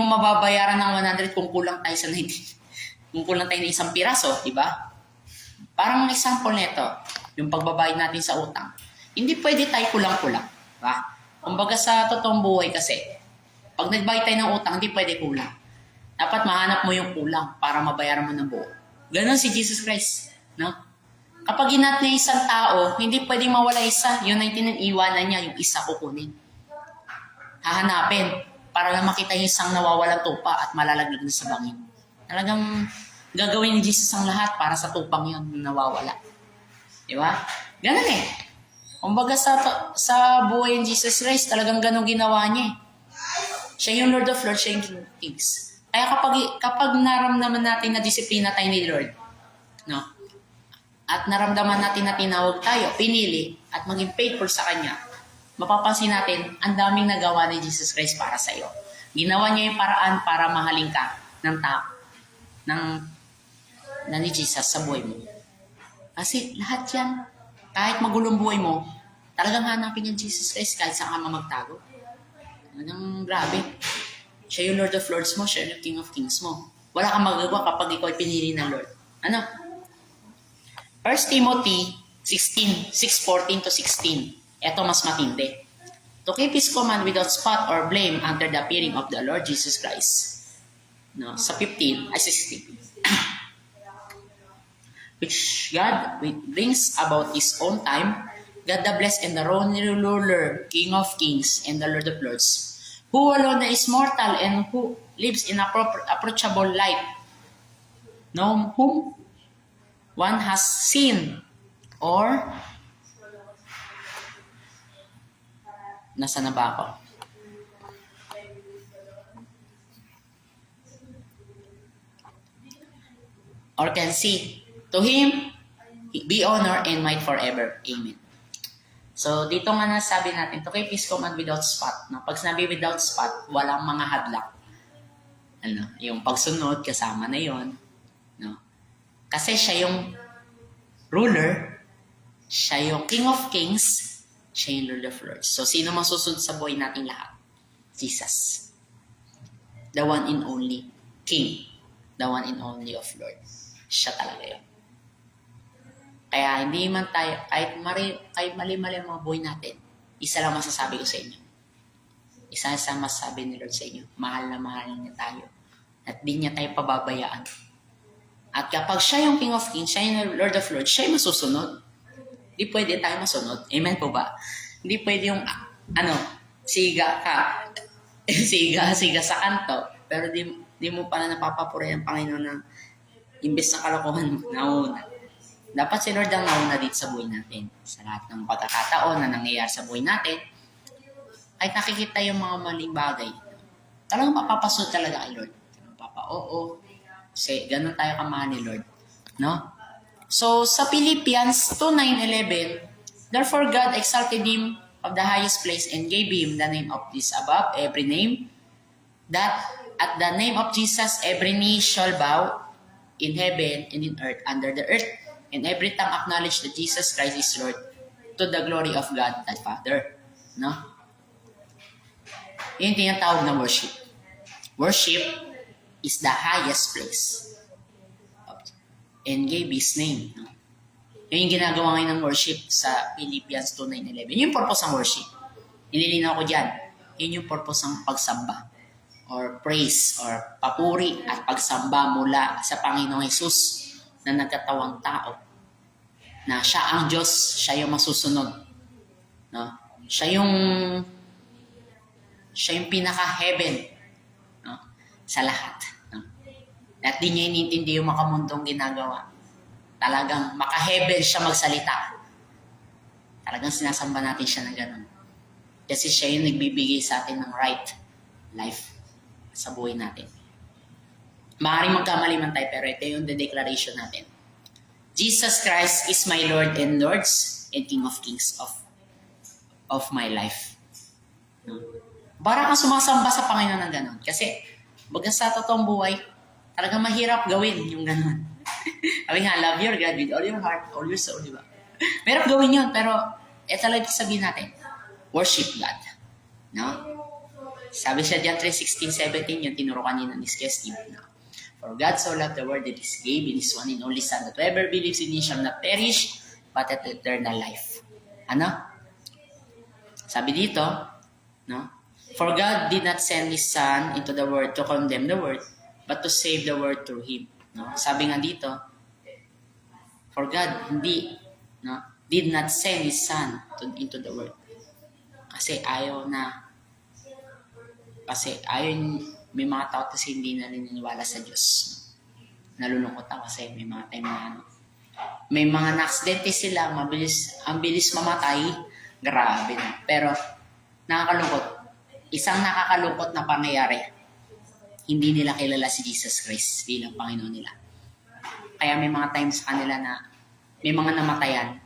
mababayaran ng 100 kung kulang tayo sa 90. Kung kulang tayo ng isang piraso, di ba? Parang example nito, yung pagbabayad natin sa utang. Hindi pwede tayo kulang-kulang. Diba? Kumbaga sa totoong buhay kasi, pag nagbayad tayo ng utang, hindi pwede kulang. Dapat mahanap mo yung kulang para mabayaran mo ng buo. Ganon si Jesus Christ. No? Kapag ginat niya isang tao, hindi pwedeng mawala isa. Yung 99 iwanan niya, yung isa kukunin. Hahanapin para lang makita yung isang nawawalang tupa at malalaglag na sa bangin. Talagang gagawin ni Jesus ang lahat para sa tupang yun nawawala. Di ba? Ganon eh. Kumbaga sa buhay ni Jesus Christ, talagang ganon ginawa niya eh. Siya yung Lord of Lords, siya yung King of Kings. Kaya kapag naramdaman natin na disiplina tayo ni Lord, no? At naramdaman natin na tinawag tayo, pinili, at maging faithful sa Kanya, mapapansin natin, ang daming nagawa ni Jesus Christ para sa iyo. Ginawa niya yung paraan para mahalin ka ng tao, na ni Jesus sa buhay mo. Kasi lahat yan, kahit magulong buhay mo, talagang hanapin niya Jesus Christ kahit saan ka magtago. Anong grabe. Siya yung Lord of Lords mo, siya yung King of Kings mo. Wala kang magagawa kapag ikaw ay pinili ng Lord. 1 Timothy 6:14-16. Ito mas matindi. To keep His command without spot or blame under the appearing of the Lord Jesus Christ. No, sa 16. Which God brings about His own time, God the blessed and the only ruler, King of Kings and the Lord of Lords, who alone is mortal and who lives in approachable light, no whom one has seen or nasa na ba ako? Or can see. To Him be honor and might forever. Amen. So, dito nga nasabi natin, to keep His command without spot. No? Pag sinabi without spot, walang mga hadlak. Yung pagsunod, kasama na yon. No? Kasi siya yung ruler, siya yung King of Kings, siya yung Lord of Lords. So, sino masusunod sa buhay nating lahat? Jesus. The one and only King. The one and only of Lord. Siya talaga yun. Kaya hindi man tayo, kahit mali-mali ang mga buhay natin, isa lang masasabi ko sa inyo. isa sa masabi ni Lord sa inyo, mahal na mahal niya tayo. At di niya tayo pababayaan. At kapag siya yung King of Kings, siya yung Lord of Lords, siya yung masusunod. Hindi pwede tayo masunod. Amen po ba? Hindi pwede yung, siga ka. siga sa kanto. Pero di mo pala napapapuri ang Panginoon na imbes na kalokohan mo, nauna. Dapat si Lord ang nauna dito sa buhay natin. Sa lahat ng pagkakataon na nangyayari sa buhay natin, ay nakikita yung mga maling bagay. Talagang mapapasunod talaga kay Lord. Oo. Kasi ganun tayo kamahal ni Lord. No? So, sa Philippians 2:9-11, therefore God exalted him of the highest place and gave him the name of this above every name, that at the name of Jesus every knee shall bow in heaven and in earth, under the earth, and every tongue acknowledge that Jesus Christ is Lord, to the glory of God the Father. No? Yun yung tinatawag na worship. Worship is the highest place and gave His name. No? Yun yung ginagawa ngayon ng worship sa Philippians 2:9-11. Yun yung purpose ng worship. Nililinaw ko dyan. Yun yung purpose ng pagsamba or praise or papuri at pagsamba mula sa Panginoong Jesus na nagkatawang tao. Na siya ang Diyos, siya yung masusunod. No? Siya yung pinaka-heaven, no? Sa lahat. No? At di niya inintindi yung makamundong ginagawa. Talagang maka-heaven siya magsalita. Talagang sinasamba natin siya na gano'n. Kasi siya yung nagbibigay sa atin ng right life sa buhay natin. Maaaring magkamali man tayo, pero ito yung the declaration natin. Jesus Christ is my Lord and Lords and King of Kings of my life. No? Para kang sumasamba sa Panginoon ng gano'n. Kasi, baga sa totoong buhay, talagang mahirap gawin yung gano'n. Sabi nga, love your God with all your heart, all your soul, di ba? Mahirap gawin yun, pero ito lang sabihin natin, worship God. No? Sabi siya dyan, 3:16-17, yung tinuro kanina ni Steve. No? For God so loved the world that He gave in His one and only Son, that whoever believes in Him shall not perish, but have eternal life. Ano? Sabi dito, no? For God did not send His Son into the world to condemn the world, but to save the world through Him. No? Sabi nga dito, for God did not send His Son into the world. Kasi may mga tao kasi hindi na naniniwala sa Diyos. Nalulungkot ako kasi may mga time na may mga na-aksidente sila, ang bilis mamatay, grabe na. Pero nakakalungkot. Isang nakakalungkot na pangyayari, hindi nila kilala si Jesus Christ bilang Panginoon nila. Kaya may mga times sa kanila na may mga namatayan,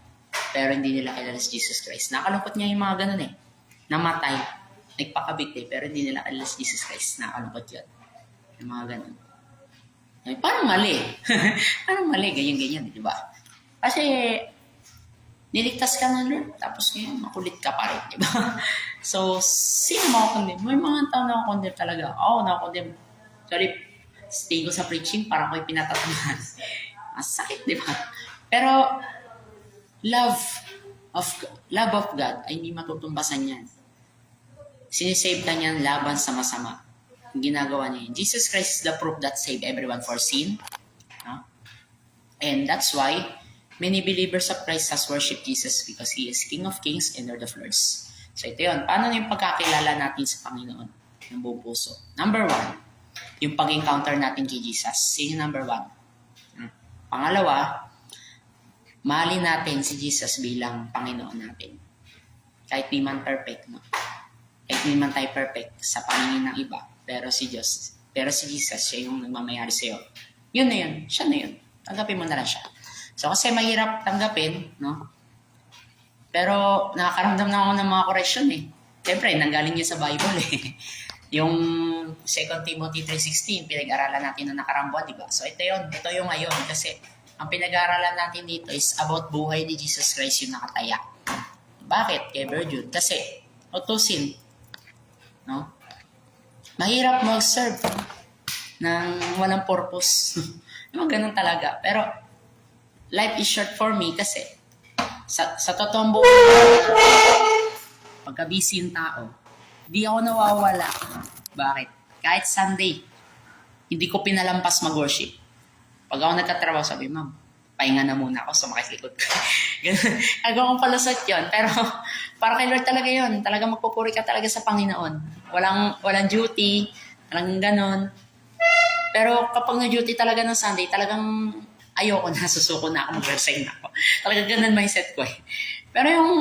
pero hindi nila kilala si Jesus Christ. Nakalungkot niya yung mga ganun namatay, nagpakabigti, pero hindi nila kilala si Jesus Christ. Nakalungkot yun. Yung mga ganun. Ay, parang mali. Parang mali, ganyan-ganyan, di ba? Kasi, niligtas ka na Lord, tapos ngayon, makulit ka pa rin, di ba? So, sino makakondem? May mga tao na nakakondem talaga. Oo, nakakondem. Sorry, stay ko sa preaching, parang ako'y pinatatamaan. Sakit, di ba? Pero, love of God ay hindi matutumbasan yan. Sinisave ka niyan laban sa masama. Ang ginagawa niya yun. Jesus Christ is the proof that saved everyone for sin. No? And that's why many believers of Christ has worshiped Jesus because He is King of Kings and Lord of Lords. So ito yun. Paano yung pagkakilala natin sa Panginoon ng buong puso? Number 1, yung pag-encounter natin kay Jesus. Yun yung number 1. Pangalawa, mahalin natin si Jesus bilang Panginoon natin. Kahit di man perfect, no? Kahit di man tayo perfect sa paningin ng iba, pero si Jesus, siya yung nagmamayari sa'yo. Yun na yun. Siya na yun. Tanggapin mo na lang siya. So, kasi mahirap tanggapin, no? Pero, nakakaramdam na ako ng mga correction Siyempre, nanggaling niya sa Bible Yung 2 Timothy 3:16, pinag-aralan natin na nakarang buwan, di ba? So, ito yung ngayon. Kasi, ang pinag-aralan natin dito is about buhay ni Jesus Christ yung nakataya. Bakit? Kay Virgin. Kasi, utusin. No? Mahirap mag-serve ng walang purpose. Yung ganun talaga. Pero, life is short for me kasi sa totoong buhay, pagka busy yung tao, Di ako nawawala. Bakit? Kahit Sunday, hindi ko pinalampas mag-worship. Pag ako nagkatrabaho, sabi, ma'am, pahinga na muna ako, sumakit likod ko. Ganun. Agaw kong palusot yun. Pero para kay Lord talaga yun. Talaga magpupuri ka talaga sa Panginoon. Walang duty, walang ganon. Pero kapag na-duty talaga ng Sunday, talagang ayoko na, susuko na ako, mag-resign na ako. Talagang ganun mindset ko eh. Pero yung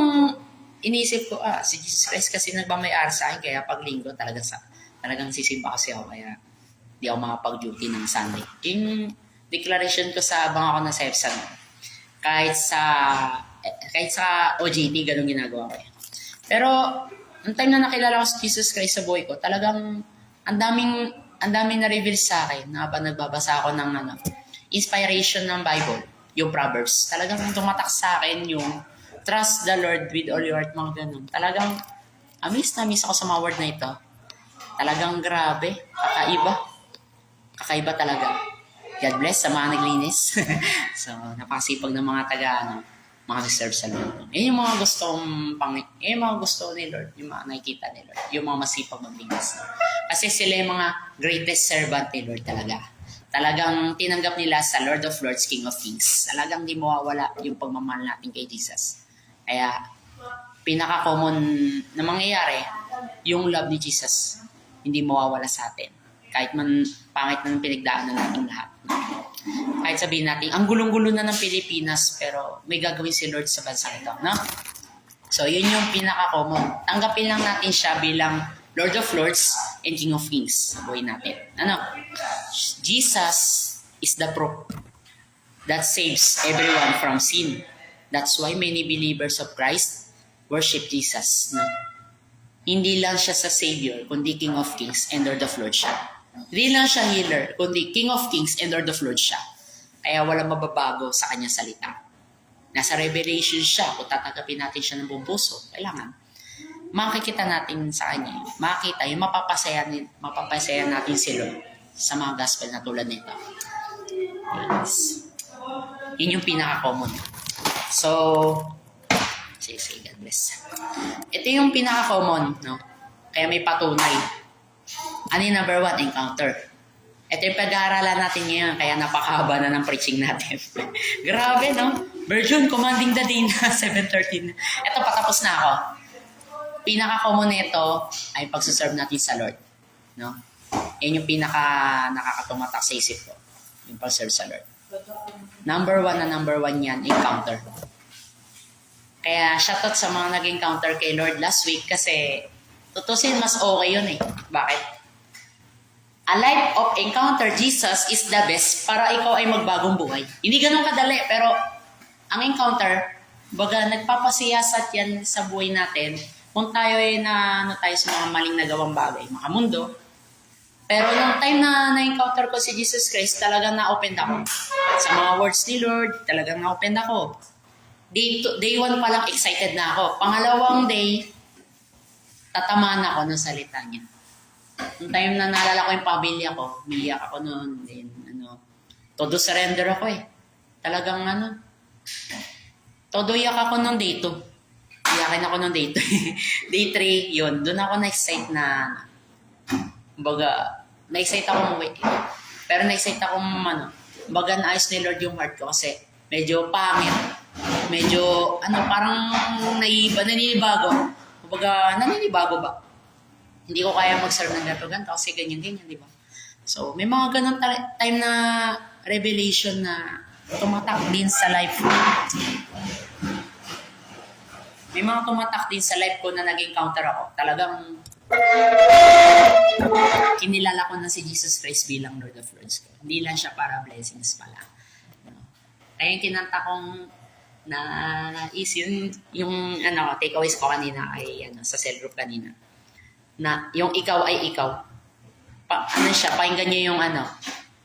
iniisip ko, si Jesus Christ kasi nagmamayari sa akin, kaya pag linggo talagang sisimba kasi ako, kaya di ako makapag-duty ng Sunday. Yung declaration ko sa abang ako na sa EPSAN, kahit sa OJT, ganun ginagawa ko eh. Pero, ang time na nakilala ko si Jesus Christ sa buhay ko, talagang ang daming na-reveal sa akin na habang nagbabasa ako ng inspiration ng Bible, yung Proverbs. Talagang tumatak sa akin yung trust the Lord with all your heart, mga ganun. Talagang miss ako sa mga word na ito. Talagang grabe, kakaiba talaga. God bless sa mga naglinis. So, napakasipag ng mga mga reserve sa Lord. Yan yung mga yung mga gusto ni Lord, yung mga nakikita ni Lord, yung mga masipag maglinis. Kasi sila yung mga greatest servant ni Lord talaga. Talagang tinanggap nila sa Lord of Lords, King of Kings. Talagang di mawawala yung pagmamahal natin kay Jesus. Kaya, pinaka-common na mangyayari, yung love ni Jesus, hindi mawawala sa atin. Kahit man pangit na ng pinagdaanan natin lahat. Kahit sabihin natin, ang gulong-gulo na ng Pilipinas, pero may gagawin si Lord sa bansang ito. No? So, yun yung pinaka-common. Tanggapin lang natin siya bilang Lord of Lords and King of Kings sa buhay natin. Jesus is the proof that saves everyone from sin. That's why many believers of Christ worship Jesus. No? Hindi lang siya sa Savior, kundi King of Kings and Lord of Lords siya. Hindi lang siya healer, kundi King of Kings and Lord of Lords siya. Kaya walang mababago sa kanyang salita. Nasa revelation siya, kung tatanggapin natin siya ng buong puso, kailangan makikita natin sa kanya. Makita yung mapapasaya natin si Lord sa mga gospel na tulad nito. Yes. Yun yung pinaka-common. So, sige, God bless. Ito yung pinaka-common, no? Kaya may patunay. Ano yung number 1? Encounter. Ito yung pag-aaralan natin ngayon, kaya napakahaba na ng preaching natin. Grabe, no? Virgin, commanding the day na, 7:13. Ito, patapos na ako. Pinaka-common nito ay pagsuserve natin sa Lord. No? Yan yung nakakatumatak sa isip ko. Yung pag-serve sa Lord. Number 1 yan, encounter. Kaya shoutout sa mga nag-encounter kay Lord last week kasi tutusin mas okay yun eh. Bakit? A life of encounter Jesus is the best para ikaw ay magbagong buhay. Hindi ganun kadali, pero ang encounter, baga nagpapasiyasat yan sa buhay natin kung tayo ay tayo sa mga maling nagawang bagay, makamundo. Pero yung time na na-encounter ko si Jesus Christ, talagang na-open ako. Sa mga words ni Lord, talagang na-open ako. Day 1 pa lang excited na ako. Pangalawang day, tatamaan ako ng salita niya. Yung time na naalala ko yung pamilya ko, umiyak ako noon, then todo surrender ako eh. Talagang todo iyak ako noong day 2. Iyakin ako noong day 2. Day 3, yun, doon ako na-excite na-excite ako umuwi. Pero na-excite ako naayos ni Lord yung heart ko kasi medyo pangit. Medyo, parang naninibago. Naninibago ba? Hindi ko kaya mag-serve ng ganito kasi ganyan-ganyan, di ba? So, may mga ganun time na revelation na tumatak din sa life ko. May mga tumatak din sa life ko na nag-encounter ako. Talagang kinilala ko na si Jesus Christ bilang Lord of Lords ko. Hindi lang siya para blessings pala. Kaya yung kinanta kong is yung takeaways ko kanina ay sa cell group kanina. Na yung ikaw ay ikaw. Pakinggan niyo yung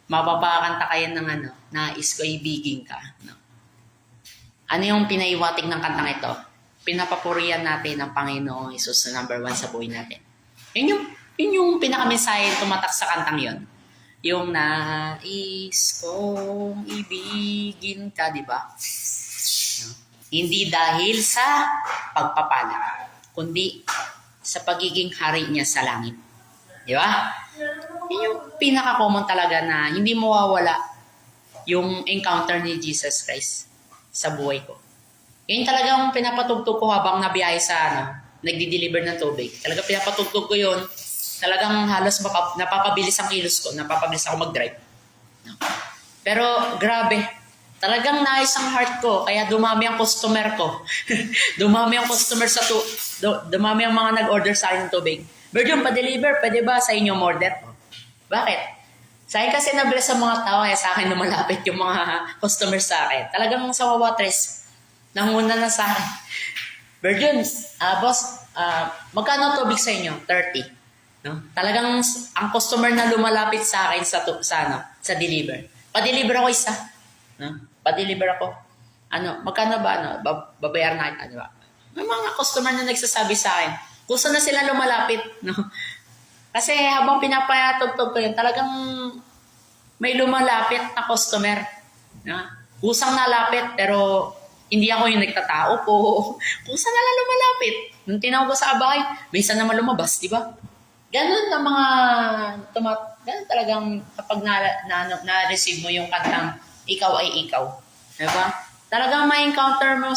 mapapakanta kayo ng nais ko ibigin ka. No? Ano yung pinaiwatig ng kantang ito? Pinapapurihan natin ang Panginoong Hesus na number 1 sa buhay natin. Yun yung pinakamensahe tumatak sa kantang yon. Yung nais kong ibigin ka, di ba? No? Hindi dahil sa pagpapala, kundi sa pagiging hari niya sa langit. Di ba? Yun yung pinaka-common talaga na hindi mawawala yung encounter ni Jesus Christ sa buhay ko. Yun talagang pinapatugtog ko habang nabiyahe sa nagdi-deliver ng tubig. Talagang pinapatugtog ko yun. Talagang halos napapabilis ang kilos ko. Napapabilis ako mag-drive. Pero grabe. Talagang nais ang heart ko. Kaya dumami ang customer ko. Dumami ang customer dumami ang mga nag-order sa akin ng tubig. Virgin, pa-deliver. Pwede ba sa inyo order? Bakit? Sa akin kasi nabilis sa mga tao, kaya sa akin lumalapit yung mga customers sa akin. Talagang sa wawatres, nanguna na sa akin. Virgin, boss, magkano tubig sa inyo? 30. No? Talagang ang customer na lumalapit sa akin sa deliver. Pa-deliver ako isa. No? Pa-deliver ako. Magkano ba? Babayaran natin. Ano ba? May mga customer na nagsasabi sa akin, kung saan na sila lumalapit. No? Kasi habang pinapayatugtog ko yun, talagang may lumalapit na customer. No? Kusang nalapit, pero hindi ako yung nagtatao po. Kusang na lang lumalapit. Nung tinawag ko sa bahay, may isa naman lumabas, di ba? Ganun na ganun talagang kapag na-receive mo yung kantang ikaw ay ikaw. Diba? Talagang ma-encounter mo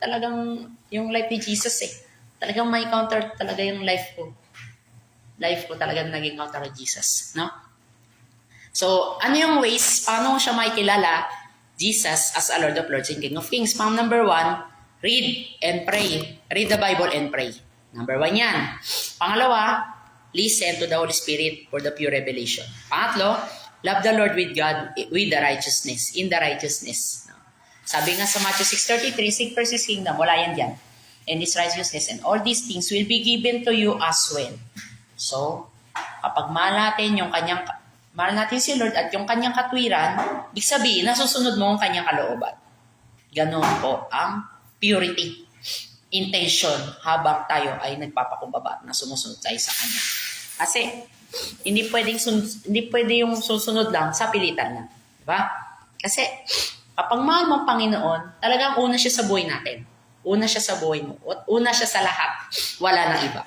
talagang yung life ni Jesus eh. Talagang ma-encounter talaga yung life ko. Life ko talagang naging encounter ni Jesus. No? So, ano yung ways, paano siya makikilala Jesus as a Lord of Lords and King of Kings? Number 1, read and pray. Read the Bible and pray. Number 1 yan. Pangalawa, listen to the Holy Spirit for the pure revelation. Pangatlo, love the Lord with God, with the righteousness, in the righteousness. Sabi nga sa Matthew 6:33, seek first His kingdom, wala yan dyan. And His righteousness, and all these things will be given to you as well. So, kapag mahal natin si Lord at yung kanyang katwiran, ibig sabihin, nasusunod mo ang kanyang kalooban. Ganon po ang purity, intention, habang tayo ay nagpapakumbaba na sumusunod tayo sa kanya. Kasi, hindi pwede yung susunod lang sa pilitan lang. Diba? Kasi, kapag mahal mo ang Panginoon, talagang una siya sa buhay natin. Una siya sa buhay mo. Una siya sa lahat. Wala nang iba.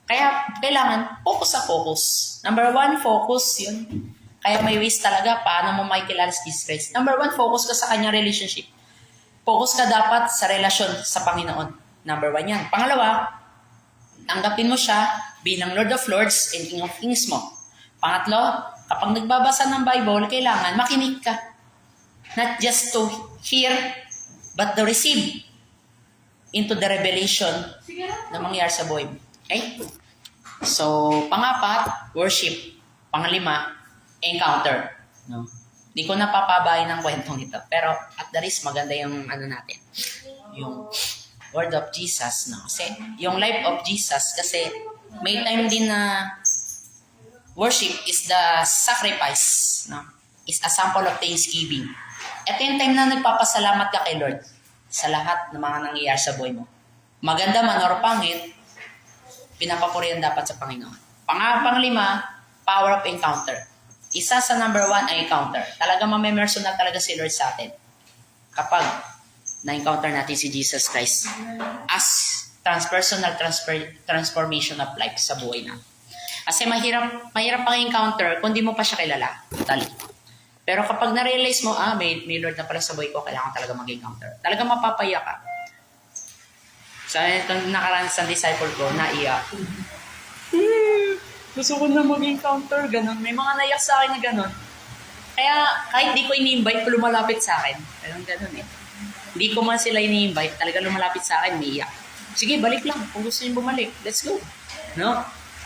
Kaya, kailangan focus sa focus. Number 1, focus. Yun. Kaya may ways talaga paano mo makikilala si Jesus Christ. Number 1, focus ka sa kanyang relationship. Focus ka dapat sa relasyon sa Panginoon. Number 1 yan. Pangalawa, tanggapin mo siya bilang Lord of Lords and King of Kings mo. Pangatlo, kapag nagbabasa ng Bible, kailangan makinig ka. Not just to hear, but to receive into the revelation na mangyayari sa buhay mo. Okay? So, pangapat, worship. Pangalima, encounter. No? Hindi ko napapabahay ng kwentong ito. Pero at the risk, maganda yung natin. Yung word of Jesus. No? Kasi yung life of Jesus, kasi may time din na worship is the sacrifice. No? Is a sample of thanksgiving. Ito yung time na nagpapasalamat ka kay Lord sa lahat ng mga nangyayari sa buhay mo. Maganda man or pangit, pinapapurihan dapat sa Panginoon. Panglima, power of encounter. Isa sa number 1 ay encounter. Talaga mamimerso na talaga si Lord sa atin kapag na-encounter natin si Jesus Christ as transpersonal transformation of life sa buhay natin. Kasi mahirap pang encounter kung di mo pa siya kilala. Totally. Pero kapag na-realize mo, may Lord na pala sa buhay ko, kailangan talaga mag-encounter. Talaga mapapaya ka. Sa itong nakaranas ng disciple ko, naiyak. Gusto ko na mag-encounter, ganun. May mga naiyak sa akin na ganun. Kaya kahit di ko ini-invite, lumalapit sa akin. Ganun eh. Hindi ko man sila ini-invite, talaga lumalapit sa akin, naiyak. Sige, balik lang. Kung gusto niyo bumalik, let's go. No?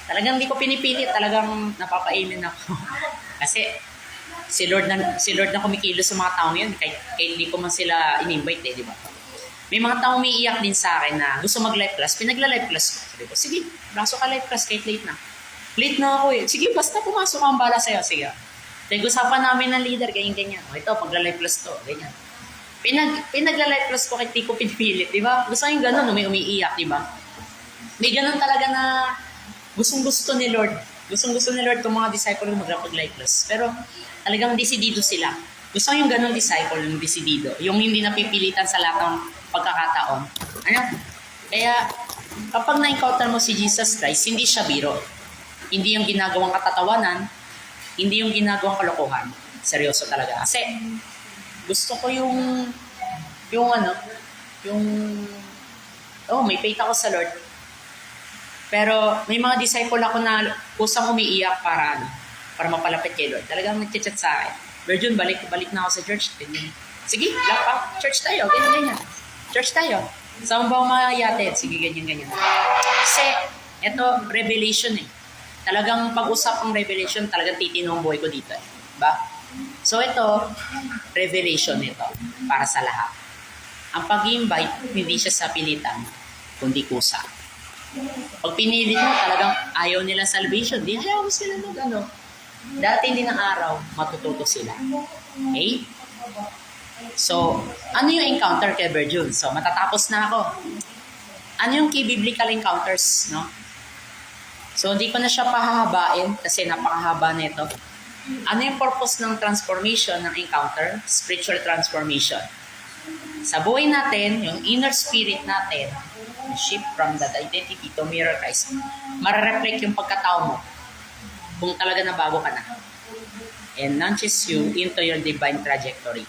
Talagang hindi ko pinipilit, talagang napapa-amen ako. Kasi si Lord na kumikilos sa mga taong yun, kahit hindi ko man sila in-invite eh, di ba? May mga taong umiiyak din sa akin na gusto mag-life class, pinagla-life class ko. Sabi ko, sige, braso ka life class kahit late na. Late na ako eh. Sige, basta pumasok ang bala sa'yo. Sige. Nag-usapan namin ng leader, ganyan-ganyan. O ito, pagla-life class to, ganyan. Pinagla-life class ko kahit di ko pinipilit, di ba? Gusto yung ganun, umiiyak, di ba? May ganun talaga na gustong-gusto ni Lord. Gustong-gusto ni Lord itong mga disciple mag-life class. Pero talagang desidido sila. Gusto yung ganung disciple, yung desidido. Yung hindi napipilitan sa lahat ng pagkakataon. Kaya, Kapag na-encounter mo si Jesus Christ, hindi siya biro. Hindi yung ginagawang katatawanan, hindi yung ginagawang kalokohan. Seryoso talaga. Kasi gusto ko yung may faith ako sa Lord. Pero may mga disciple ako na kusang umiiyak para mapalapit kay Lord. Talagang nag-chat sa akin. Virgin, balik na ako sa church. Sige, lapa, church tayo, ganyan. Church tayo. Saan ba umayatid? Sige, ganyan. Kasi, ito, revelation Talagang pag-usap ang revelation, talagang titino ang buhay ko dito. Diba? So, ito, revelation ito, para sa lahat. Ang pag-invite, hindi siya sa pilitan, kundi kusa. Pag pinilit mo, talagang ayaw nila salvation. Di ayaw sila Dati din ng araw, matututo sila. Okay? So, ano yung encounter kay Virgin? So, matatapos na ako. Ano yung key biblical encounters, no? So, hindi ko na siya pahahabain kasi napakahaba na ito. Ano yung purpose ng transformation, ng encounter? Spiritual transformation. Sa buhay natin, yung inner spirit natin, shift from that identity to mirror Christ, marareflect yung pagkatao mo kung talaga nabago ka na. And launches you into your divine trajectory.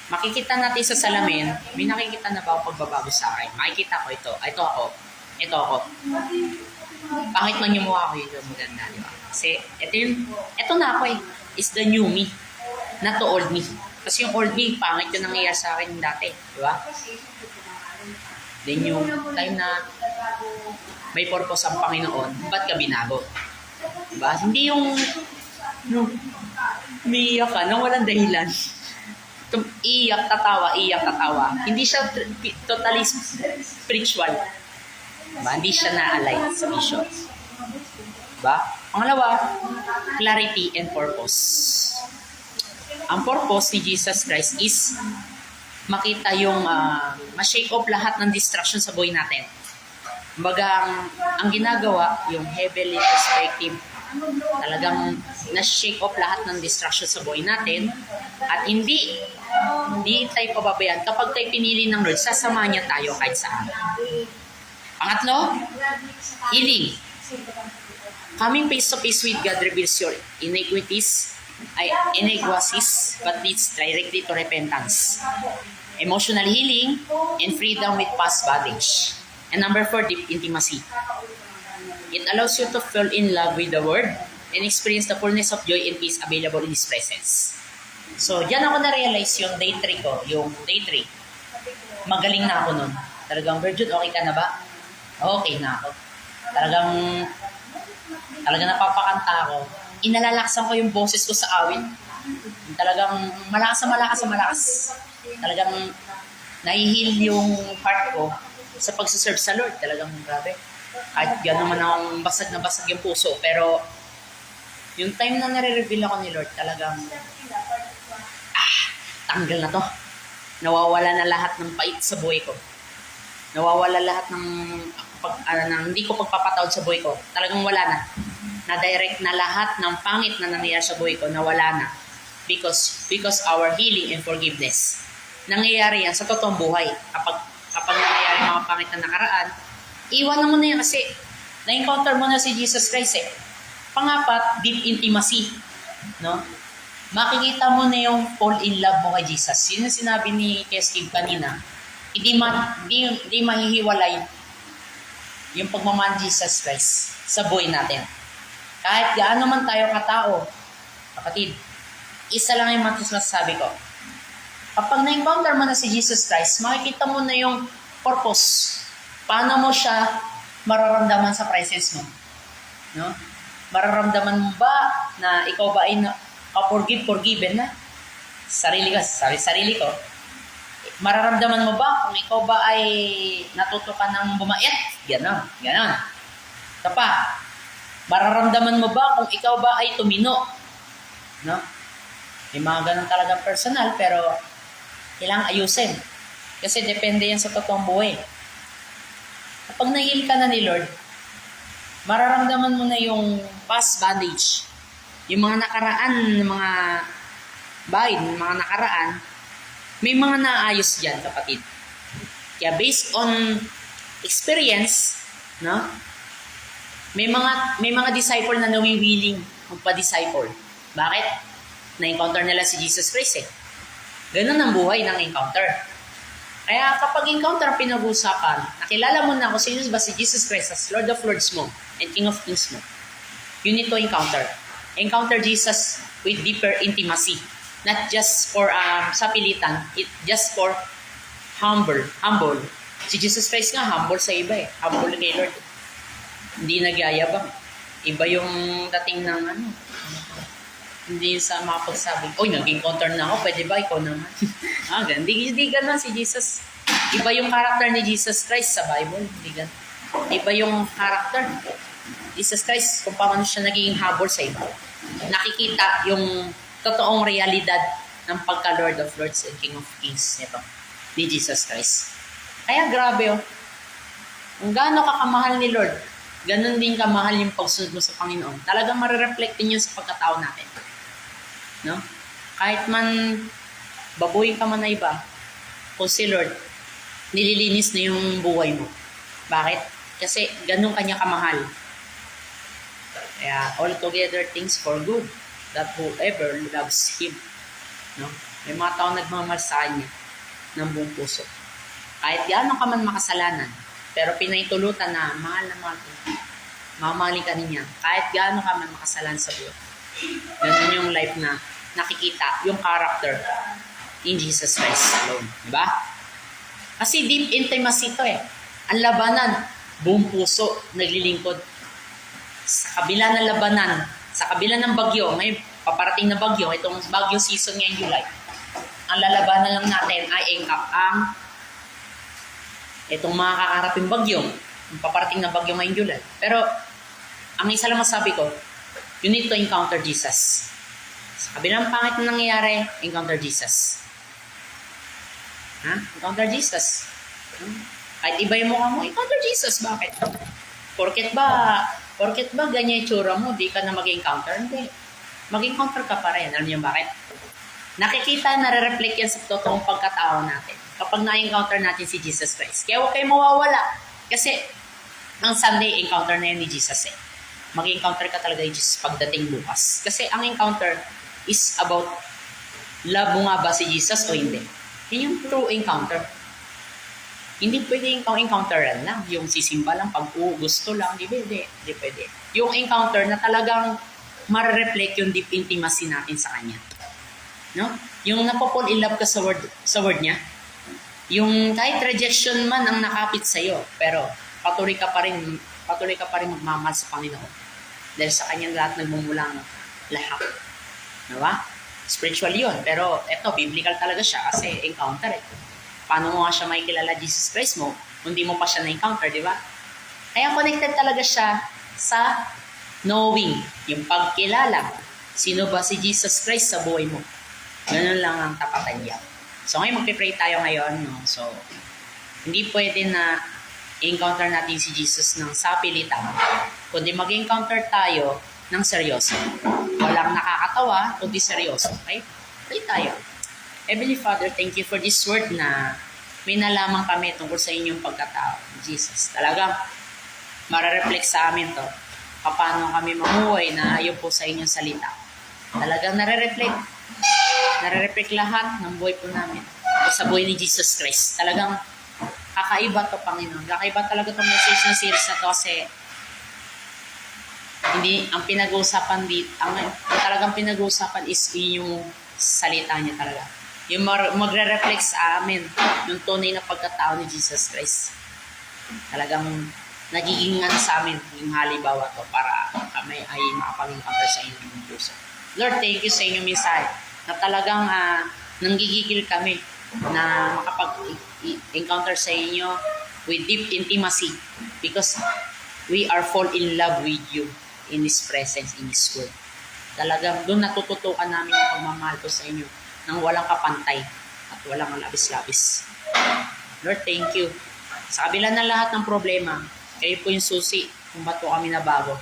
Makikita natin sa salamin, may nakikita na ba ako pagbabago sa akin? Makikita ko ito. Ito ako. Pangit man yung mukha ko yun, maganda, di ba? Kasi ito na ako is the new me, not the old me. Kasi yung old me, pangit yung nangyayari sa akin dati, di ba? Then yung time na may purpose ang Panginoon, ba't ka binago? Diba? Hindi yung umiiyak ka nang walang dahilan. Iyak, tatawa. Hindi siya totally spiritual. Diba? Hindi siya na-align sa vision. Diba? Pangalawa, clarity and purpose. Ang purpose ni Jesus Christ is makita yung ma-shake off lahat ng distraction sa buhay natin. Kumbaga, ang ginagawa, yung heavenly perspective, talagang na-shake off lahat ng distraction sa buhay natin at hindi tayo pababayaan. Kapag tayo pinili ng Lord, sasamahan niya tayo kahit saan. Pangatlo, healing. Coming face to face with God reveals your iniquities, but leads directly to repentance. Emotional healing and freedom with past baggage. And number 4, deep intimacy. It allows you to fall in love with the Word and experience the fullness of joy and peace available in His presence. So, dyan ako na-realize yung day 3 ko, Magaling na ako nun. Talagang, Virgin, okay ka na ba? Okay na ako. Talagang napapakanta ako. Inalalaksan ko yung boses ko sa awit. Talagang malakas. Talagang nahihil yung heart ko sa pagsaserve sa Lord. Talagang grabe. Kahit gano'n man akong basag na basag yung puso. Pero yung time na nare-reveal ako ni Lord, talagang tanggal na to. Nawawala na lahat ng pait sa buhay ko. Nawawala lahat ng hindi ko pagpapatawad sa buhay ko. Talagang wala na. Na-direct na lahat ng pangit na nangyayari sa buhay ko, nawala na. Because our healing and forgiveness. Nangyayari yan sa totoong buhay. Kapag nangyayari mga pangit na nakaraan, iwanan mo na yan kasi na-encounter mo na si Jesus Christ . Pangapat, deep intimacy. No? Makikita mo na yung fall in love mo kay Jesus. Yun yung sinabi ni Steve kanina. Hindi mahihiwalay yung pagmamahal ni Jesus Christ sa buhay natin. Kahit gaano man tayo katao, kapatid, isa lang yung masasabi ko. Kapag na-encounter mo na si Jesus Christ, makikita mo na yung purpose. Paano mo siya mararamdaman sa presence mo? No? Mararamdaman mo ba na ikaw ba ay forgiven na? Sarili ko. Mararamdaman mo ba kung ikaw ba ay natuto ka ng bumait? Ganon. Ito pa, mararamdaman mo ba kung ikaw ba ay tumino? No? May mga ganun talaga personal, pero kailangang ayusin. Kasi depende yan sa totoong buhay. Kapag nahil ka na ni Lord, mararamdaman mo na yung past bondage. Yung mga nakaraan, mga nakaraan, may mga naayos dyan, kapatid. Kaya based on experience, no? May mga disciple na nawiwiling magpa-disciple. Bakit? Na-encounter nila si Jesus Christ eh. Ganun ang buhay ng encounter. Kaya kapag encounter ang pinag-uusapan, nakilala mo na kung sino ba si Jesus Christ as Lord of Lords mo and King of Kings mo. You need to encounter. Encounter Jesus with deeper intimacy. Not just for sapilitan, just for humble. Si Jesus Christ nga, humble sa iba eh. Humble kay Lord. Hindi nagyayabang. Iba yung dating ng hindi sa makapagsabi, oy, nag-encounter na ako, pwede ba? Ikaw naman. Hindi ganun si Jesus. Iba yung character ni Jesus Christ sa Bible. Hindi ganun. Iba yung character. Jesus Christ, kung paano siya naging habol sa iba. Nakikita yung totoong realidad ng pagka-Lord of Lords and King of Kings nito, ni Jesus Christ. Kaya grabe kung gaano ka kamahal ni Lord, ganun din kamahal yung pagsunod mo sa Panginoon. Talagang marireflect din yun sa pagkatao natin. No? Kahit man babuhin ka man na iba, kung si Lord, nililinis na yung buhay mo. Bakit? Kasi ganun kanya kamahal. Kaya altogether things for good, that whoever loves Him. No? May mga tao nagmamahal sa Kanya ng buong puso. Kahit gaano ka man makasalanan, pero pinaitulutan na mahal na mahal ka. Mamahalin ka niya. Kahit gaano ka man makasalan sa buhay. Ganun yung life na nakikita, yung character in Jesus Christ alone. Diba? Kasi deep intimacy ito eh. Ang labanan, buong puso, naglilingkod. Sa kabila ng labanan, sa kabila ng bagyo, may paparating na bagyo, itong bagyo season ngayong July, ang lalabanan lang natin ay ang itong mga kakaraping bagyo, yung paparating na bagyo ngayong July. Pero, ang isa lang masabi ko, you need to encounter Jesus. Sa kabilang pangit na nangyayari, encounter Jesus. Encounter Jesus. Kahit iba yung mukha mo, encounter Jesus. Bakit? Porket ba ganyan yung tsura mo, di ka na mag-encounter? Hindi. Mag-encounter ka pa rin. Alam niyo bakit? Nakikita, nare-reflect yan sa totoong pagkatao natin kapag na-encounter natin si Jesus Christ. Kaya huwag kayo mawawala. Kasi, ang Sunday, encounter na yan ni Jesus eh. Mag-encounter ka talaga ni Jesus pagdating bukas. Kasi ang encounter is about love mo nga ba si Jesus o hindi. Yun yung true encounter. Hindi pwede yung encounteran lang. Yung sisimba lang, pag gusto lang, di pwede. Hindi pwede. Yung encounter na talagang ma-reflect yung deep intimacy natin sa Kanya. No? Yung napopol in love ka sa word niya. Yung kahit rejection man ang nakapit sa'yo, pero patuloy ka pa rin magmamahal sa Panginoon. Dahil sa Kanya lahat nagmumulang lahat. Diba? Spiritual yun. Pero eto, biblical talaga siya kasi encounter eh. Paano mo nga siya makikilala Jesus Christ mo kung di mo pa siya na-encounter, di ba? Kaya connected talaga siya sa knowing, yung pagkilala. Sino ba si Jesus Christ sa buhay mo? Ganun lang ang tapatan niya. So ngayon magpipray tayo ngayon. No? So, hindi pwede na encounter natin si Jesus ng sapilitan, kundi mag-encounter tayo ng seryoso. Walang nakakatawa, kundi seryoso. Okay? Pray tayo. Heavenly Father, thank you for this word na may nalaman kami tungkol sa inyong pagkatao. Jesus, talagang marareflect sa amin to. Paano kami mamuhay na ayon po sa inyong salita. Talagang nare-reflect lahat ng buhay po namin. O sa buhay ni Jesus Christ. Talagang kakaiba to, Panginoon. Kakaiba talaga itong message ng series na to kasi hindi, ang pinag-uusapan dito, ang talagang pinag-uusapan is yung salita niya talaga. Yung magre-reflect sa amin yung tunay na pagkatao ni Jesus Christ. Talagang nagiging sa amin yung halimbawa to para kami ay makapag-encounter sa inyong puso. Lord, thank you sa inyong mensahe na talagang nanggigigil kami na makapag-encounter sa inyo with deep intimacy because we are fall in love with you in His presence, in His word. Talagang doon natututukan namin yung pagmamahal ko sa inyo nang walang kapantay at walang labis-labis. Lord, thank you. Sa kabila ng lahat ng problema, kayo po yung susi kung ba't po kami nabago.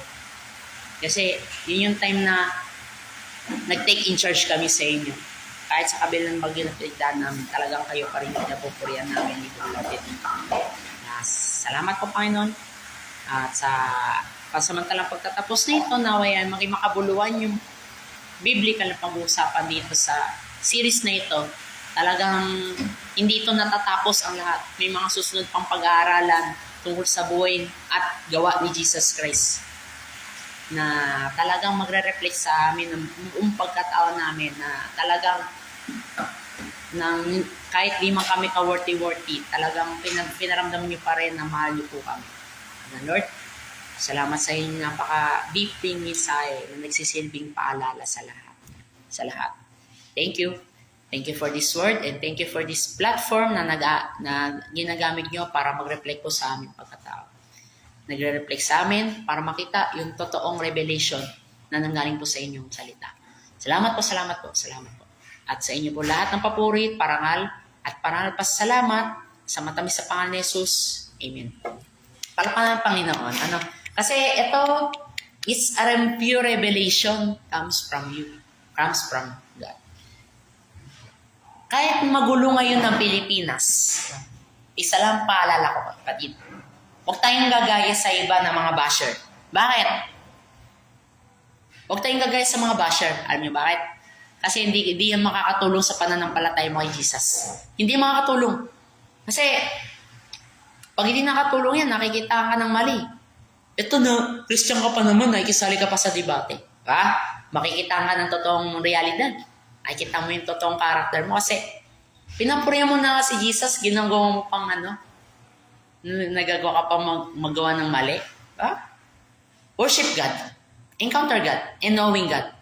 Kasi yun yung time na nag-take in charge kami sa inyo. Kahit sa kabila ng bagyo na pinagdaan namin, talagang kayo pa rin napupurihan namin dito natin. Salamat po, Panginoon. At sa pansamantalang pagtatapos na ito, naway ay maging makabuluhan yung biblical na pag-uusapan dito sa series na ito. Talagang hindi ito natatapos ang lahat. May mga susunod pang pag-aaralan tungkol sa buhay at gawa ni Jesus Christ na talagang magre-reflect sa amin ng buong pagkatao namin na talagang kahit di man kami ka-worthy, talagang pinaramdam niyo pa rin na mahal niyo po kami. Lord, salamat sa inyong napaka-deeping mensahe na nagsisilbing paalala sa lahat. Sa lahat. Thank you. Thank you for this word and thank you for this platform na ginagamit nyo para mag-reflect po sa aming pagkatao. Nagre-reflect sa amin para makita yung totoong revelation na nanggaling po sa inyong salita. Salamat po, salamat po, salamat po. At sa inyo po lahat ng papurit, parangal, at parangal pa salamat sa matamis sa pangalan ni Jesus. Amen. Palapanan ng Panginoon. Kasi ito is a pure revelation comes from you. Comes from God. Kahit magulo ngayon ng Pilipinas, isa lang paalala ko, kapatid. Huwag tayong gagaya sa iba ng mga basher. Bakit? Huwag tayong gagaya sa mga basher. Alam niyo bakit? Kasi hindi yan makakatulong sa pananampalataya mo kay Jesus. Hindi makakatulong. Kasi, pag hindi nakatulong yan, nakikita ka ng mali. Ito na, Christian ka pa naman, nakikisali ka pa sa debate. Makikita ka ng totoong realidad. Nakikita mo yung totoong karakter mo. Kasi, pinapuriya mo na si Jesus, ginagawa mo pang nagagawa ka pa magawa ng mali. Worship God. Encounter God. And knowing God.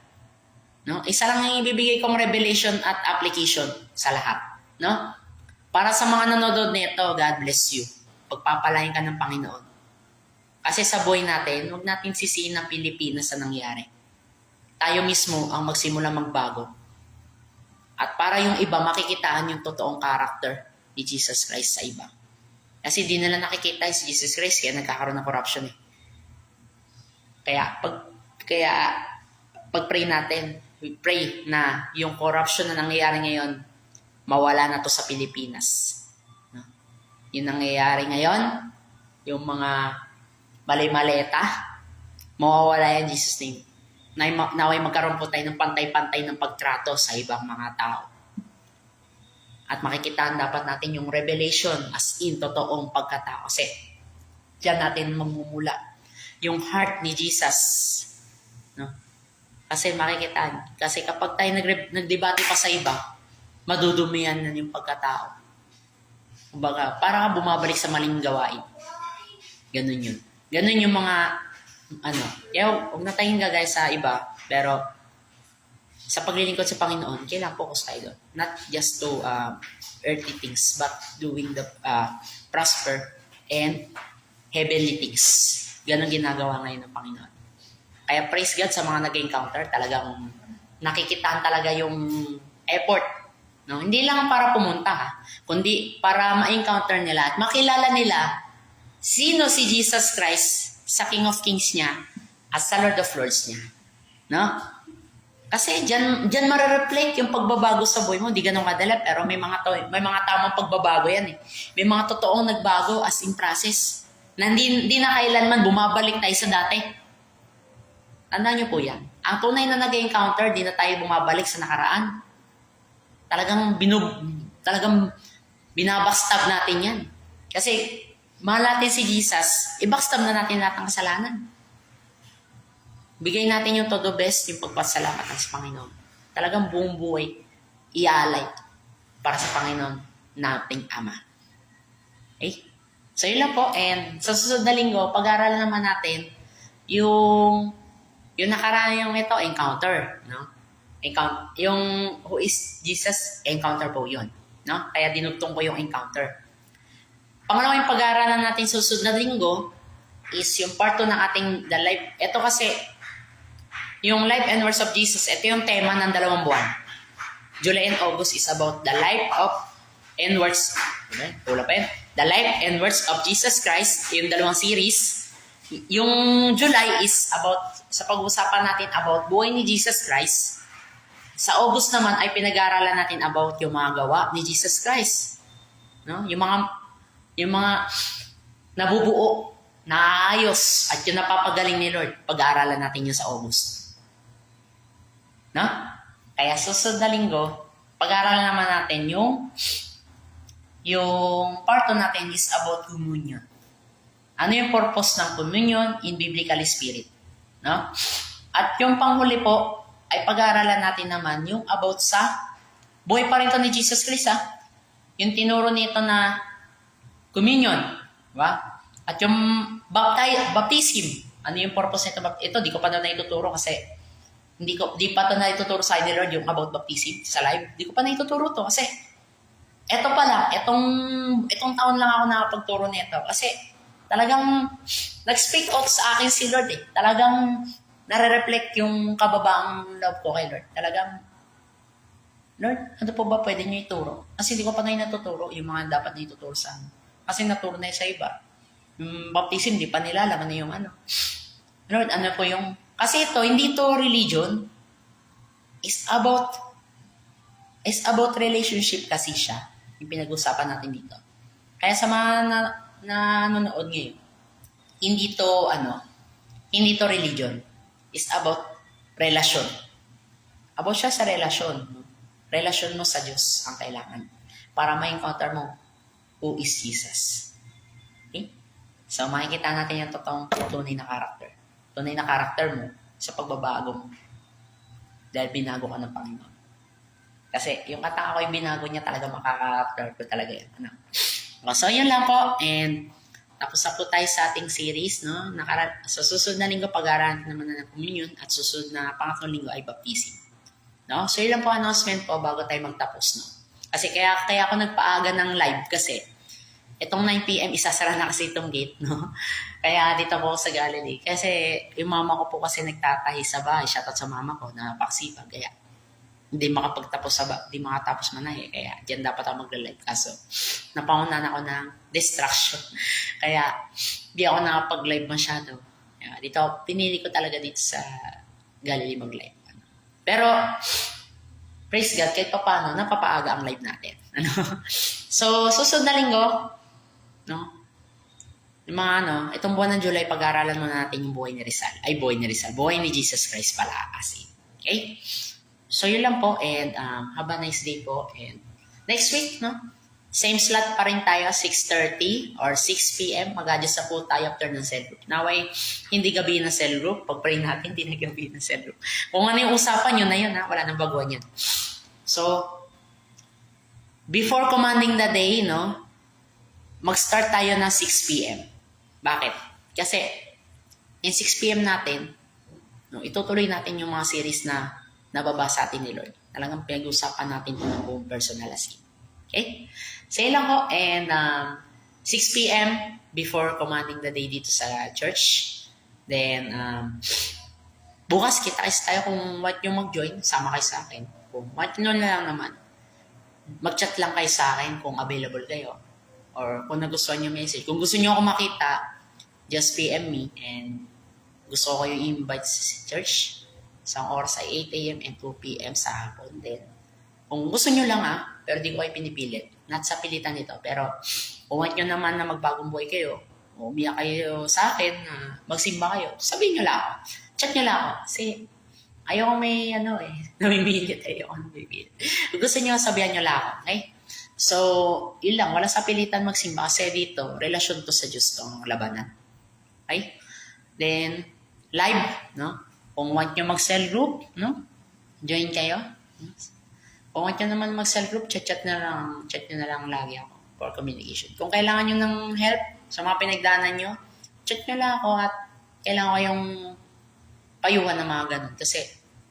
No? Isa lang yung ibibigay kong revelation at application sa lahat. No? Para sa mga nanonood nito, God bless you. Pagpapalain ka ng Panginoon. Kasi sa buhay natin, huwag natin sisihin ng Pilipinas sa nangyari. Tayo mismo ang magsimula magbago. At para yung iba makikitaan yung totoong character ni Jesus Christ sa iba. Kasi di nila nakikita si Jesus Christ kaya nagkakaroon ng corruption eh. Kaya pag-pray natin, we pray na yung corruption na nangyayari ngayon, mawala na to sa Pilipinas. No? Yung nangyayari ngayon, yung mga malay-maleta, mawawala yan in Jesus' name. Naway magkaroon po tayo ng pantay-pantay ng pagtrato sa ibang mga tao. At makikitaan dapat natin yung revelation as in totoong pagkatao. Kasi diyan natin magmumula yung heart ni Jesus. No? Kasi makikitaan. Kasi kapag tayo nagdebate pa sa iba, madudumihan na yung pagkatao. Kumbaga, parang bumabalik sa maling gawain. Ganun yun. Ganun yung mga, huwag na tayong gagaya sa iba, pero sa paglilingkod sa Panginoon, kailangan focus tayo doon. Not just to earthly things, but doing the prosper and heavenly things. Ganun ginagawa ngayon ng Panginoon. Kaya praise God sa mga nag-encounter, talagang nakikitaan talaga yung effort. No? Hindi lang para pumunta, kundi para ma-encounter nila at makilala nila sino si Jesus Christ sa King of Kings niya at sa Lord of Lords niya. No? Kasi dyan marareflect yung pagbabago sa buhay mo. Hindi ganun kadala, pero may mga tamang pagbabago yan eh. May mga totoong nagbago as in process. Na hindi na kailanman bumabalik tayo sa dati. Tandaan niyo po yan. Ang tunay na nag-encounter, di na tayo bumabalik sa nakaraan. Talagang binabastab natin yan. Kasi mahal natin si Jesus, ibastab na natin lahat ng kasalanan. Bigay natin yung todo best, yung pagpasalamat sa Panginoon. Talagang buong buhay, ialay para sa Panginoon nating Ama. Okay? So yun lang po. And sa susunod na linggo, pag-aaralan naman natin yung nakaraan yung ito, encounter. No? Yung who is Jesus, encounter po yun. No? Kaya dinugtong ko yung encounter. Pangalawang pag-aaralan natin susunod na linggo is yung part 2 ng ating the life. Ito kasi, yung life and works of Jesus, ito yung tema ng 2 buwan. July and August is about the life of and works. Wala pa yun. The life and works of Jesus Christ, yung 2 series. Yung July is about, sa pag-usapan natin about buhay ni Jesus Christ. Sa August naman ay pinag-aaralan natin about yung mga gawa ni Jesus Christ. No? Yung mga nabubuo, naayos, at yung napapagaling ni Lord, pag-aaralan natin yun sa August. No? Kaya susunod na linggo, pag-aaralan naman natin yung part natin is about communion. Ano yung purpose ng communion in biblical spirit? No? At yung panghuli po, ay pag-aaralan natin naman yung about sa buhay pa rin to ni Jesus Christ, yung tinuro nito na communion. Diba? At yung baptism, ano yung purpose nito? Ito, di ko pa na ituturo kasi di pa ito na ituturo sa ni Lord yung about baptism sa live. Di ko pa na ituturo to kasi eto pala, itong taon lang ako nakapagturo nito kasi talagang nag-speak out sa akin si Lord eh. Talagang nare-reflect yung kababaang love ko kay Lord. Talagang, Lord, ano po ba pwede niyo ituro? Kasi hindi ko pa na natuturo yung mga dapat na ituturo sa amin. Kasi naturo na sa iba. Yung baptism, di pa nila alam ano yung ano. Lord, ano po yung... Kasi ito, hindi ito religion. It's about relationship kasi siya. Yung pinag-usapan natin dito. Kaya sa mga nanonood ngayon, hindi to religion. It's about relasyon. About siya sa relasyon. Relasyon mo sa Diyos ang kailangan. Para ma-encounter mo who is Jesus. Okay? So, makikita natin yung totoong tunay na karakter. Tunay na karakter mo sa pagbabago mo. Dahil binago ka ng Panginoon. Kasi yung kata ko yung binago niya talaga makaka-karakter ko talaga yan. Ano? So, yun lang po. And tapos na po tayo sa ating series. No? Sa susunod na linggo, pag-aaralan naman na ng communion at susunod na pangatlong linggo ay baptism. No? So, yun lang po announcement po bago tayo magtapos. No? Kasi kaya ako nagpaaga ng live kasi itong 9 p.m. isasara na kasi itong gate. No? Kaya dito po sa Galilee. Kasi yung mama ko po kasi nagtatahi sa bahay. Shoutout sa mama ko na paksipag. Kaya hindi makatapos manahe. Kaya diyan dapat ako magla-live. Kaso napangunan ako ng distraction. Kaya di ako nakapag-live masyado. Kaya dito, pinili ko talaga dito sa Galilee mag-live. Pero, praise God, kahit pa paano, napapaaga ang live natin. So, susunod na linggo, no? Yung mga itong buwan ng July, pag-aaralan muna natin yung buhay ni Rizal. Buhay ni Jesus Christ pala kasi. Okay? So, yun lang po. And have a nice day po. And next week, no? Same slot pa rin tayo, 6:30 or 6 p.m. Mag-adjust na po tayo after ng cell group. Naway, hindi gabi ng cell group. Pag-pray natin, hindi na gabi ng cell group. Kung ano yung usapan, yun na yun. Wala nang baguhan yan. So, before commanding the day, no? Mag-start tayo ng 6 p.m. Bakit? Kasi, in 6 p.m. natin, no, itutuloy natin yung mga series na nababasa atin ni Lord. Talagang pinag-usapan natin ito ng buong personal as in. Okay? Say lang ho. And 6 p.m. before commanding the day dito sa church. Then, bukas kita tayo kung what yung mag-join. Sama kayo sa akin. Kung what nyo na lang naman. Mag-chat lang kayo sa akin kung available kayo. Or kung nagustuhan nyo message. Kung gusto nyo ako makita, just PM me. And gusto ko yung invite sa church. Isang oras ay 8 a.m. and 2 p.m. sa hapon din. Kung gusto nyo lang pero di ko kayo pinipilit. Not sa pilitan ito. Pero kung want nyo naman na magbagong buhay kayo, o umiyak kayo sa akin na magsimba kayo, sabihin nyo lang ako. Chat nyo lang ako. Kasi ayoko may namimilit. Ayoko namimilit. Kung gusto nyo, sabihan nyo lang ako. Okay? So, yun lang. Wala sa pilitan magsimba. Kasi dito, relasyon to sa Diyos tong labanan. Okay? Then, live, no? Kung want nyo mag-cell group, no? Join kayo. Kung want nyo naman mag-cell group, chat nyo na lang lagi ako for communication. Kung kailangan nyo ng help sa mga pinagdaanan nyo, chat nyo lang ako at kailangan ko yung payuhan ng mga ganun. Kasi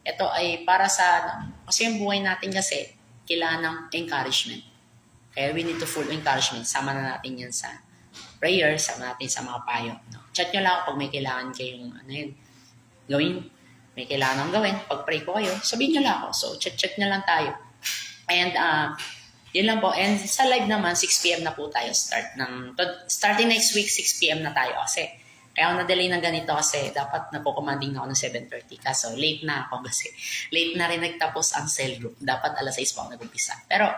ito ay para sa, kasi yung buhay natin kasi, kailangan ng encouragement. Kaya we need to full encouragement. Sama na natin yan sa prayer, sama natin sa mga payo. No? Chat nyo lang ako pag may kailangan kayong gawin. May kailangan ng gawin. Pag pray ko kayo, sabihin nyo lang ako. So, chat nyo lang tayo. And, yun lang po. And sa live naman, 6 p.m. na po tayo starting next week, 6 p.m. na tayo. Kasi, kaya ako na-delay ng ganito kasi dapat napo-commanding na ako ng 7:30. Kaso, late na ako kasi late na rin nagtapos ang cell group. Dapat alas 6 pa ako nag-umpisa. Pero,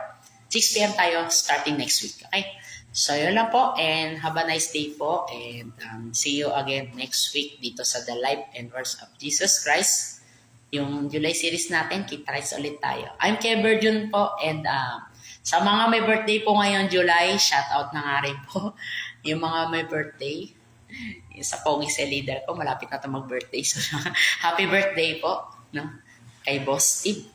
6 p.m. tayo starting next week. Okay? So, yun lang po and have a nice day po and see you again next week dito sa The Life and Works of Jesus Christ. Yung July series natin, kita-kits ulit tayo. I'm Keber Jun po and sa mga may birthday po ngayon July, shout out na nga rin po yung mga may birthday. Yung sa Pogi sa leader ko, malapit na ito mag-birthday. So, happy birthday po no? Kay Boss Steve.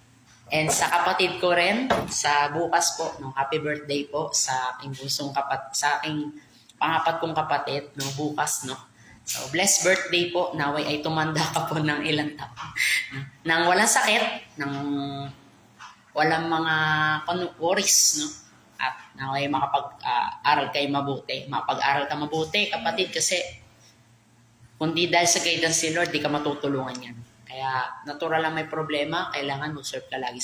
And sa kapatid ko rin, sa bukas po, no, happy birthday po sa aking sa aking pangapat kong kapatid, no, bukas, no. So, blessed birthday po, naway ay tumanda ka po ng ilang taon. Nang walang sakit, nang walang mga worries, no. At naway makapag-aral kayo mabuti. Mapag-aral ka mabuti, kapatid, kasi kundi dahil sa guidance ni Lord, di ka matutulungan yan. Kaya natural lang may problema, kailangan mag-serve ka lagi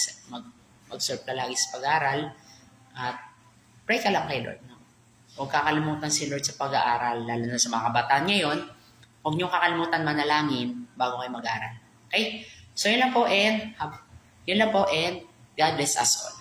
sa pag-aaral at pray ka lang kay Lord. No? Huwag kakalimutan si Lord sa pag-aaral, lalo na sa mga kabataan ngayon. Huwag niyong kakalimutan manalangin bago kayo mag-aaral. Okay? So yun lang po and God bless us all.